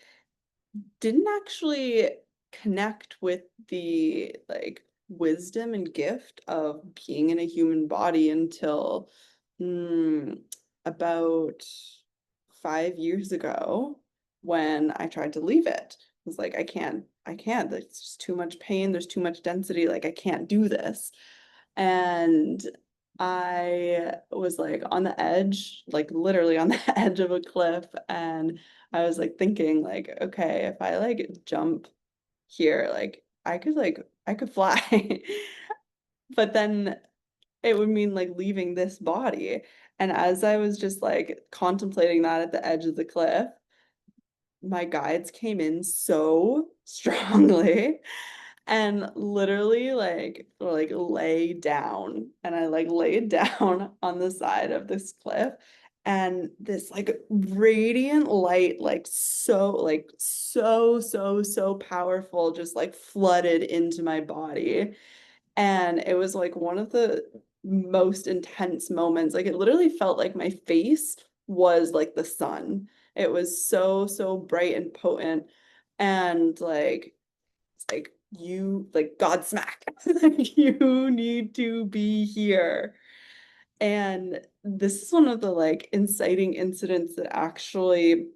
B: didn't actually connect with the like wisdom and gift of being in a human body until mm, about 5 years ago when I tried to leave it. I was like, I can't, there's just too much pain, there's too much density, like I can't do this. And I was like on the edge, like literally on the edge of a cliff, and I was like thinking like, okay, if I like jump here, like I could fly. But then it would mean like leaving this body. And as I was just like contemplating that at the edge of the cliff, my guides came in so strongly and literally like were like lay down, and I like laid down on the side of this cliff, and this like radiant light like so powerful just like flooded into my body, and it was like one of the most intense moments. Like it literally felt like my face was like the sun. It was so bright and potent, and like it's like you like Godsmack. Like you need to be here. And this is one of the like inciting incidents that actually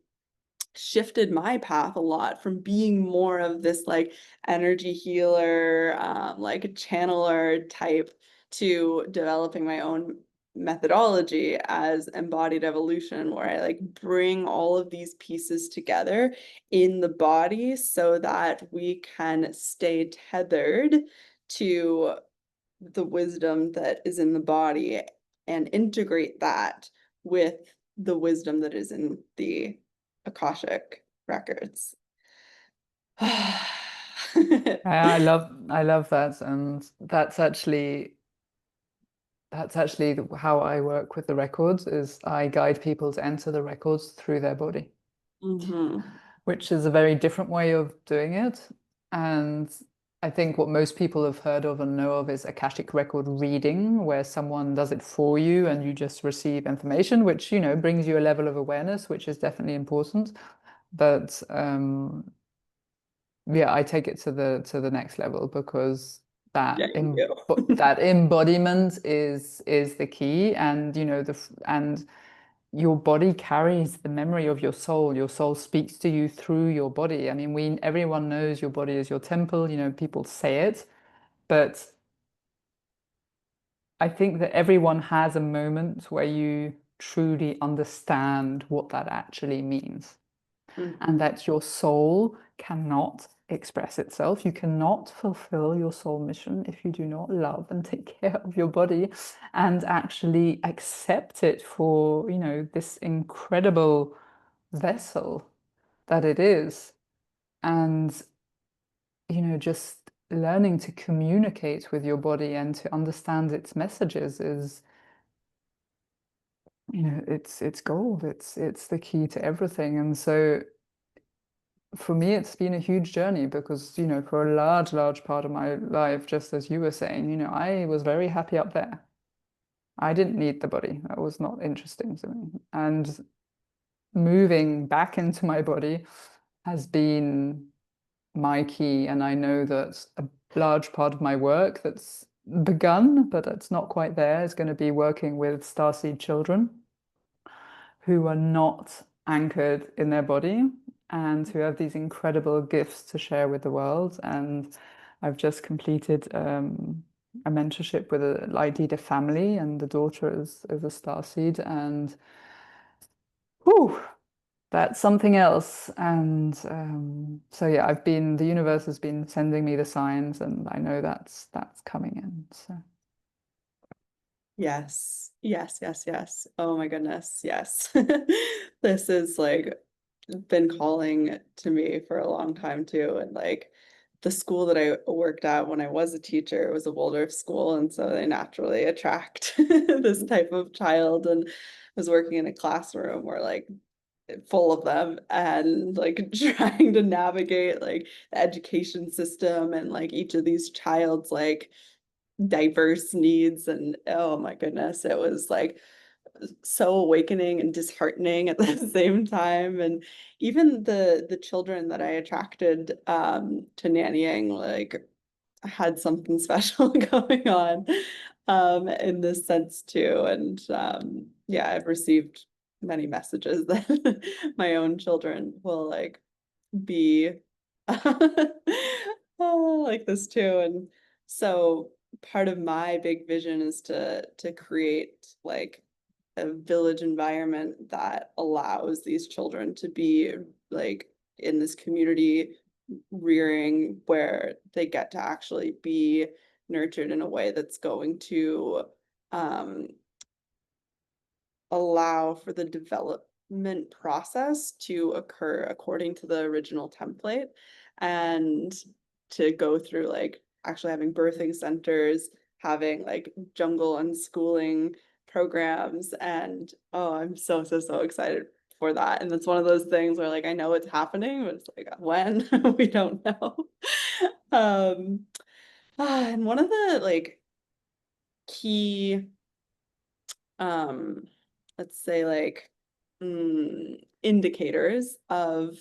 B: shifted my path a lot from being more of this like energy healer, like a channeler type, to developing my own methodology as embodied evolution, where I like bring all of these pieces together in the body so that we can stay tethered to the wisdom that is in the body and integrate that with the wisdom that is in the Akashic records.
A: I love that, and that's actually how I work with the records. Is I guide people to enter the records through their body,
B: Mhm.
A: which is a very different way of doing it. And I think what most people have heard of and know of is Akashic record reading, where someone does it for you and you just receive information, which, you know, brings you a level of awareness, which is definitely important. But yeah, I take it to the next level because
B: Yeah, you do.
A: that embodiment is the key, and you know and your body carries the memory of your soul. Your soul speaks to you through your body. I mean, everyone knows your body is your temple, you know, people say it, but I think that everyone has a moment where you truly understand what that actually means, and
B: Mhm.
A: that your soul cannot express itself. You cannot fulfill your soul mission if you do not love and take care of your body and actually accept it for, you know, this incredible vessel that it is. And, you know, just learning to communicate with your body and to understand its messages is, you know, it's gold. It's the key to everything. And so for me, it's been a huge journey because, you know, for a large part of my life, just as you were saying, you know, I was very happy up there. I didn't need the body. That was not interesting to me. And moving back into my body has been my key. And I know that a large part of my work that's begun, but it's not quite there, is going to be working with starseed children who are not anchored in their body and who have these incredible gifts to share with the world. And I've just completed a mentorship with a Lightleader family, and the daughter is a starseed, and whew, that's something else. And so yeah, the universe has been sending me the signs, and I know that's coming in. So
B: Yes. Yes, yes, yes. Oh my goodness. Yes. This is like been calling to me for a long time too. And like the school that I worked at when I was a teacher was a Waldorf school. And so they naturally attract this type of child. And I was working in a classroom where like full of them, and like trying to navigate like the education system and like each of these child's like diverse needs. And oh my goodness, it was like so awakening and disheartening at the same time. And even the children that I attracted to nannying, like had something special going on in this sense too. And yeah, I've received many messages that my own children will like be like this too. And so part of my big vision is to create like a village environment that allows these children to be like in this community rearing where they get to actually be nurtured in a way that's going to um, allow for the development process to occur according to the original template, and to go through like actually having birthing centers, having like jungle unschooling programs. And oh, I'm so excited for that. And it's one of those things where like I know it's happening, but it's like when we don't know. um and one of the like key um let's say like indicators of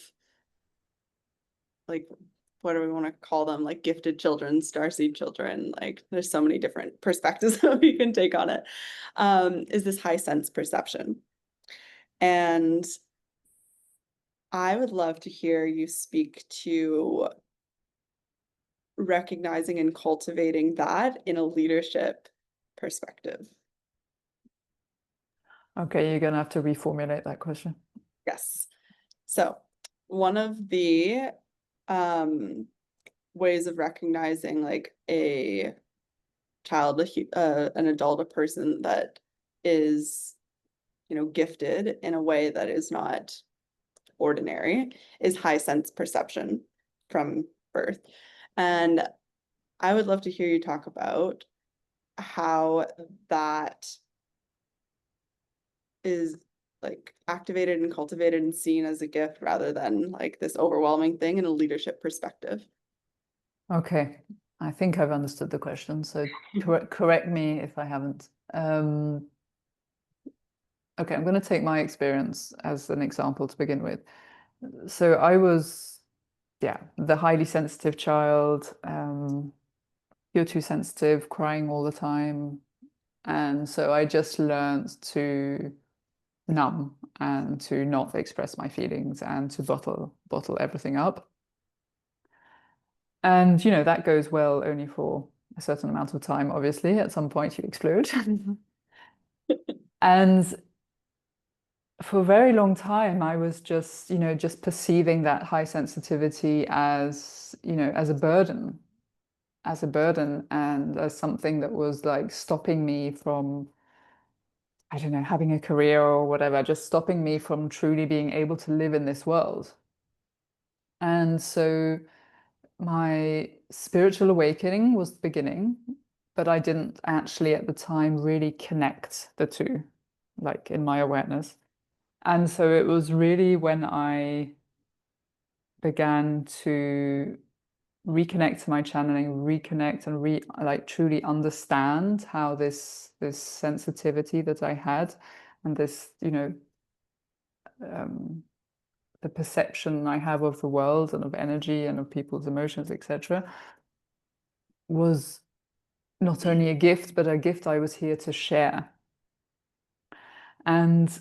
B: like what do we want to call them, like gifted children, starseed children, like there's so many different perspectives that we can take on it, is this high sense perception. And I would love to hear you speak to recognizing and cultivating that in a leadership perspective.
A: Okay, you're gonna have to reformulate that question.
B: Yes. So one of the ways of recognizing like a child, an adult, a person that is, you know, gifted in a way that is not ordinary is high sense perception from birth. And I would love to hear you talk about how that is like activated and cultivated and seen as a gift rather than like this overwhelming thing in a leadership perspective.
A: Okay, I think I've understood the question, so correct me if I haven't. Okay, I'm going to take my experience as an example to begin with. So I was, yeah, the highly sensitive child. You're too sensitive, crying all the time. And so I just learned to numb and to not express my feelings and to bottle everything up. And you know, that goes well only for a certain amount of time, obviously. At some point you explode. And for a very long time, I was just, you know, just perceiving that high sensitivity as, you know, as a burden and as something that was like stopping me from, I don't know, having a career or whatever, just stopping me from truly being able to live in this world. And so my spiritual awakening was the beginning, but I didn't actually at the time really connect the two, like in my awareness. And so it was really when I began to reconnect to my channeling, reconnect and like truly understand how this sensitivity that I had and this, you know, um, the perception I have of the world and of energy and of people's emotions, etc., was not only a gift, but a gift I was here to share. And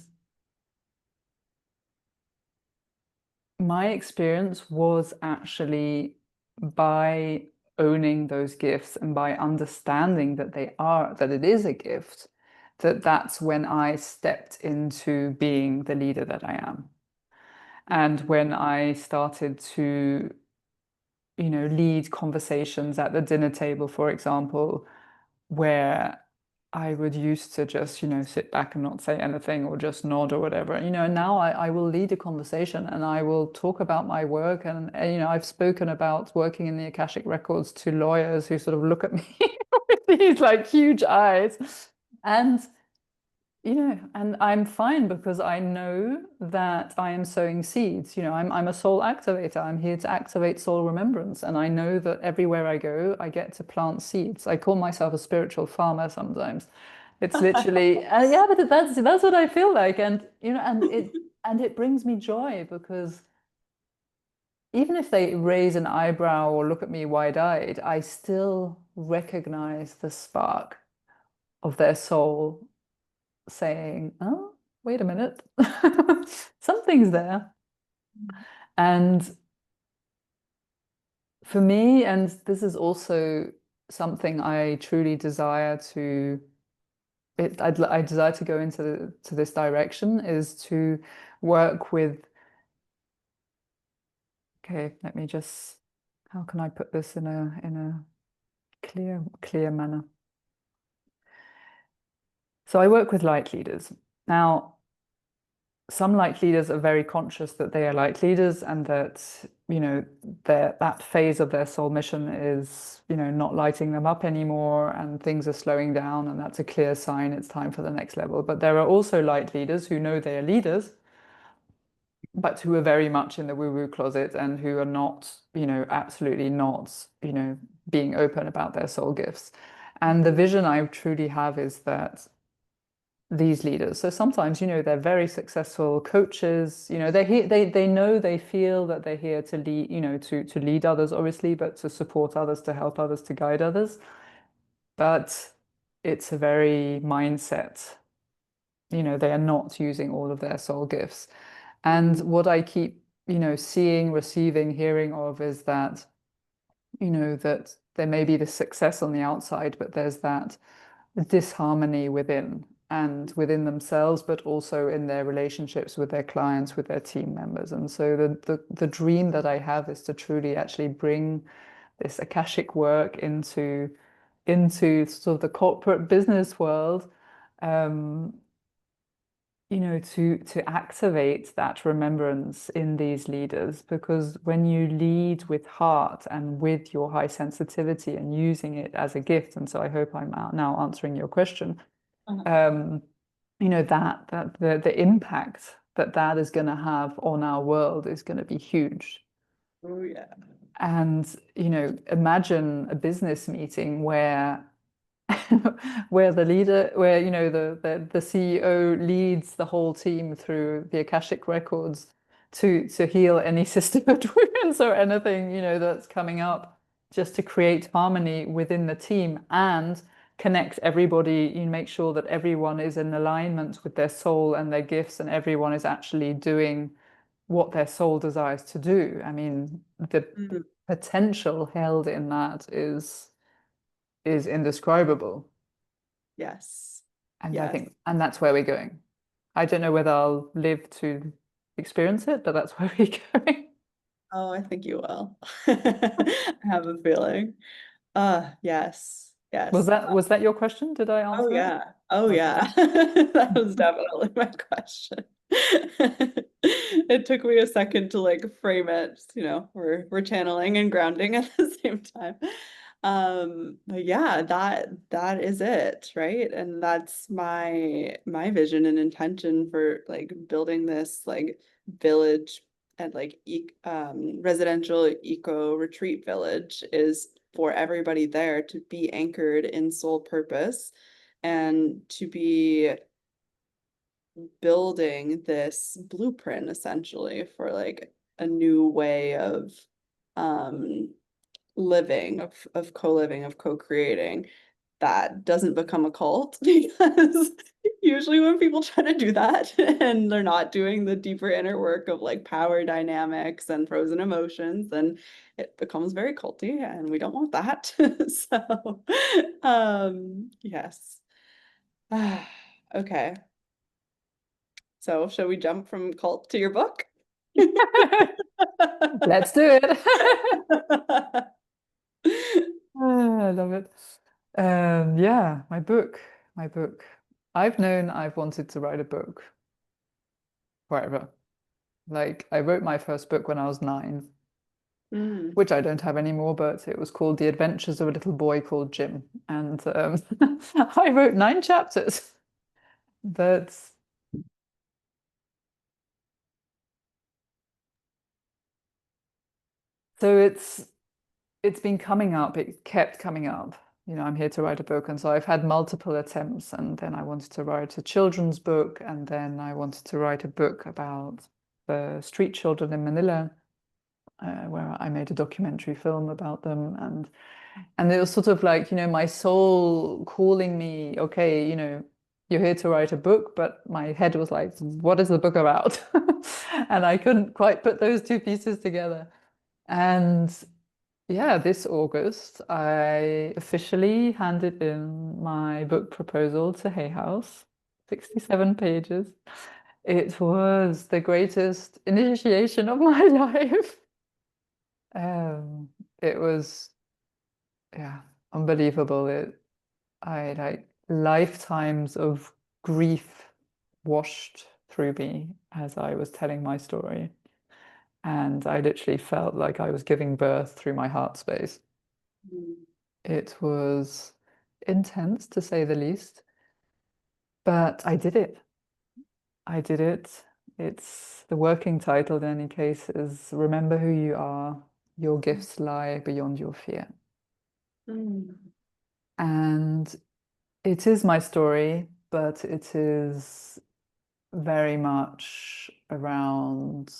A: my experience was actually by owning those gifts and by understanding that that it is a gift, that's when I stepped into being the leader that I am. And when I started to, you know, lead conversations at the dinner table, for example, where I would used to just, you know, sit back and not say anything or just nod or whatever. You know, now I will lead a conversation and I will talk about my work. And, you know, I've spoken about working in the Akashic Records to lawyers who sort of look at me with these like huge eyes. And, and I'm fine because I know that I am sowing seeds. I'm a soul activator. I'm here to activate soul remembrance. And I know that everywhere I go, I get to plant seeds. I call myself a spiritual farmer sometimes. It's literally, yeah, but that's what I feel like. And it brings me joy because even if they raise an eyebrow or look at me wide-eyed, I still recognize the spark of their soul saying, "Oh, wait a minute, something's there." And for me, and this is also something I truly desire to, I desire to go to this direction, is to work with, okay, let me just, how can I put this in a clear manner? So I work with light leaders. Now, some light leaders are very conscious that they are light leaders and that, that phase of their soul mission is, not lighting them up anymore and things are slowing down, and that's a clear sign it's time for the next level. But there are also light leaders who know they are leaders, but who are very much in the woo-woo closet and who are not, absolutely not, being open about their soul gifts. And the vision I truly have is that these leaders. So sometimes, they're very successful coaches. They know, they feel that they're here to lead, to lead others, obviously, but to support others, to help others, to guide others. But it's a very mindset. They are not using all of their soul gifts. And what I keep, seeing, receiving, hearing of is that, that there may be the success on the outside, but there's that disharmony within and within themselves, but also in their relationships with their clients, with their team members. And so the dream that I have is to truly actually bring this Akashic work into sort of the corporate business world, um, to activate that remembrance in these leaders, because when you lead with heart and with your high sensitivity and using it as a gift, and so I hope I'm now answering your question, um, that the impact that is going to have on our world is going to be huge.
B: Oh yeah.
A: And imagine a business meeting where where the leader, where the CEO leads the whole team through the Akashic records to heal any sisterhood wounds or anything that's coming up, just to create harmony within the team and connect everybody. You make sure that everyone is in alignment with their soul and their gifts, and everyone is actually doing what their soul desires to do. I mean, the potential held in that is indescribable.
B: Yes.
A: And I
B: Yes.
A: think, and that's where we're going. I don't know whether I'll live to experience it, but that's where we're going.
B: Oh, I think you will. I have a feeling. Yes.
A: Was
B: Yes.
A: that was that your question? Did I
B: Oh
A: answer that?
B: yeah. Oh
A: Okay.
B: yeah. That was definitely my question. It took me a second to like frame it, we're channeling and grounding at the same time. But yeah, that is it, right? And that's my vision and intention for like building this like village and like residential eco retreat village is for everybody there to be anchored in soul purpose and to be building this blueprint essentially for like a new way of um living, of co-living, of co-creating that doesn't become a cult because usually when people try to do that and they're not doing the deeper inner work of like power dynamics and frozen emotions, then it becomes very culty and we don't want that. So yes. Okay. So, shall we jump from cult to your book?
A: Let's do it. I love it. Yeah, my book. I've known I've wanted to write a book forever. Like I wrote my first book when I was 9,
B: Mm.
A: which I don't have anymore, but it was called The Adventures of a Little Boy Called Jim. And I wrote 9 chapters. But so it's been coming up. It kept coming up. You know, I'm here to write a book, and so I've had multiple attempts, and then I wanted to write a children's book, and then I wanted to write a book about the street children in Manila, where I made a documentary film about them, and it was sort of like, you know, my soul calling me, okay, you know, you're here to write a book, but my head was like, what is the book about? And I couldn't quite put those two pieces together. And yeah, this August, I officially handed in my book proposal to Hay House, 67 pages. It was the greatest initiation of my life. Um, it was, yeah, unbelievable. I like lifetimes of grief washed through me as I was telling my story. And I literally felt like I was giving birth through my heart space.
B: Mm.
A: It was intense, to say the least, but I did it. I did it. It's the working title, in any case, is Remember Who You Are. Your gifts lie beyond your fear.
B: Mm.
A: And it is my story, but it is very much around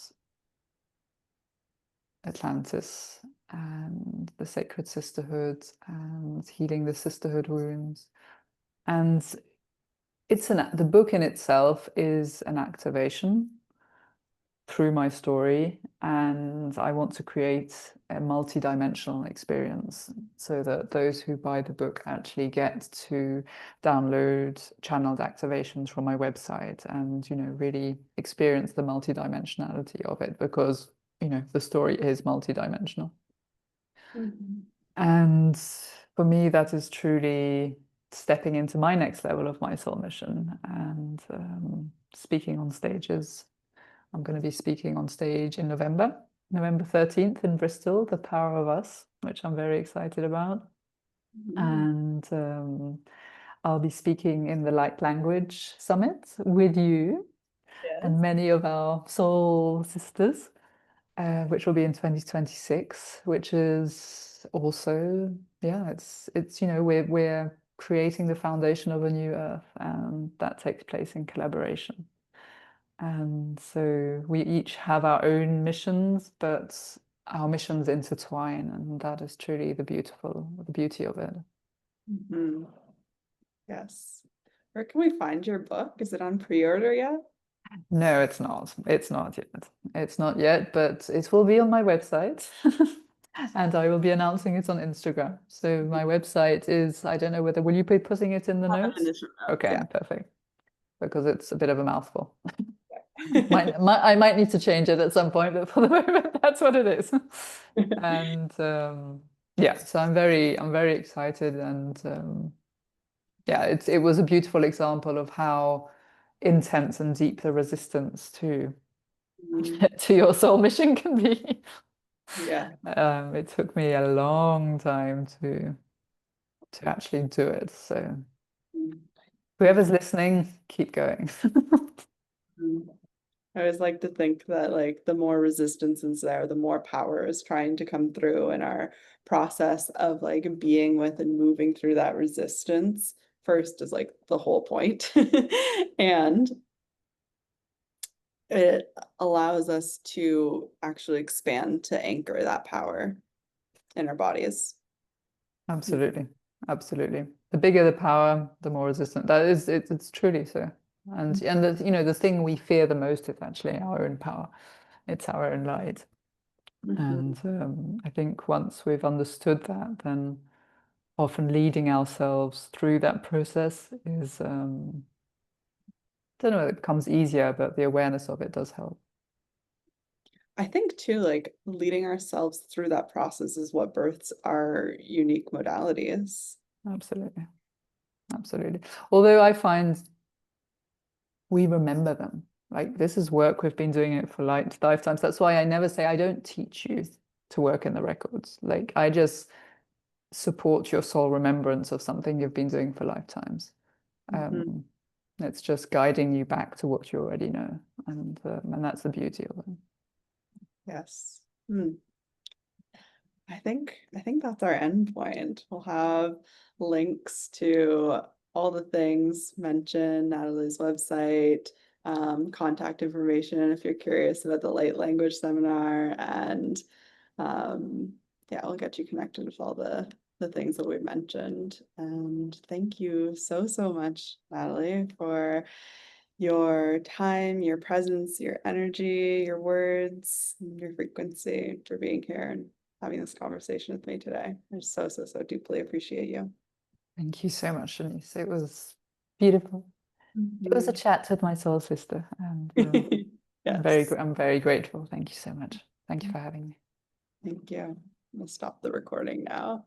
A: Atlantis and the sacred sisterhood and healing the sisterhood wounds. And the book in itself is an activation through my story, and I want to create a multi-dimensional experience so that those who buy the book actually get to download channeled activations from my website and, you know, really experience the multi-dimensionality of it, because, you know, the story is multi-dimensional.
B: Mhm.
A: And for me, that is truly stepping into my next level of my soul mission and speaking on stages. I'm going to be speaking on stage in November 13th in Bristol, The Power of Us, which I'm very excited about.
B: Mhm.
A: And I'll be speaking in the Light Language Summit with you and
B: Yes.
A: many of our soul sisters, which will be in 2026, which is also, yeah, it's you know, we're creating the foundation of a new earth, and that takes place in collaboration. And so we each have our own missions, but our missions intertwine, and that is truly the beauty of it.
B: Mhm. Yes. Where can we find your book? Is it on pre-order yet?
A: No, it's not. It's not yet. It's not yet, but it will be on my website. And I will be announcing it on Instagram. So my website is, I don't know whether, will you be putting it in the
B: Have an
A: notes?
B: initial notes,
A: Okay,
B: yeah.
A: perfect. Because it's a bit of a mouthful. I might need to change it at some point, but for the moment, that's what it is. And yeah, so I'm very excited, and yeah, it was a beautiful example of how intense and deep the resistance to
B: Mhm.
A: to your soul mission can be.
B: Yeah.
A: It took me a long time to actually do it. So whoever's
B: Mhm.
A: listening, keep going.
B: Mhm. I always like to think that like the more resistance is there, the more power is trying to come through in our process of like being with and moving through that resistance. First is like the whole point. And it allows us to actually expand to anchor that power in our bodies.
A: Absolutely. Absolutely. The bigger the power, the more resistant. That is, it's truly so. And the, you know, the thing we fear the most is actually our own power. It's our own light.
B: Mhm.
A: And I think once we've understood that, then often leading ourselves through that process is, I don't know, it becomes easier, but the awareness of it does help.
B: I think too, like leading ourselves through that process is what births our unique modalities.
A: Absolutely. Absolutely. Although I find we remember them. Like this is work we've been doing it for like lifetimes. That's why I never say I don't teach you to work in the records. Like I just support your soul remembrance of something you've been doing for lifetimes.
B: Mhm.
A: Um, It's just guiding you back to what you already know, and that's the beauty of it.
B: Yes. I think that's our end point. We'll have links to all the things mentioned, Natalie's website, contact information if you're curious about the light language seminar, and yeah, we'll get you connected with all the things that we mentioned. And thank you so much, Natalie, for your time, your presence, your energy, your words, your frequency, for being here and having this conversation with me today. I so deeply appreciate you.
A: Thank you so much, Chenisse. It was beautiful. It was a chat with my soul sister, and
B: Yes.
A: I'm very grateful. Thank you so much. Thank you for having me.
B: Thank you. We'll stop the recording now.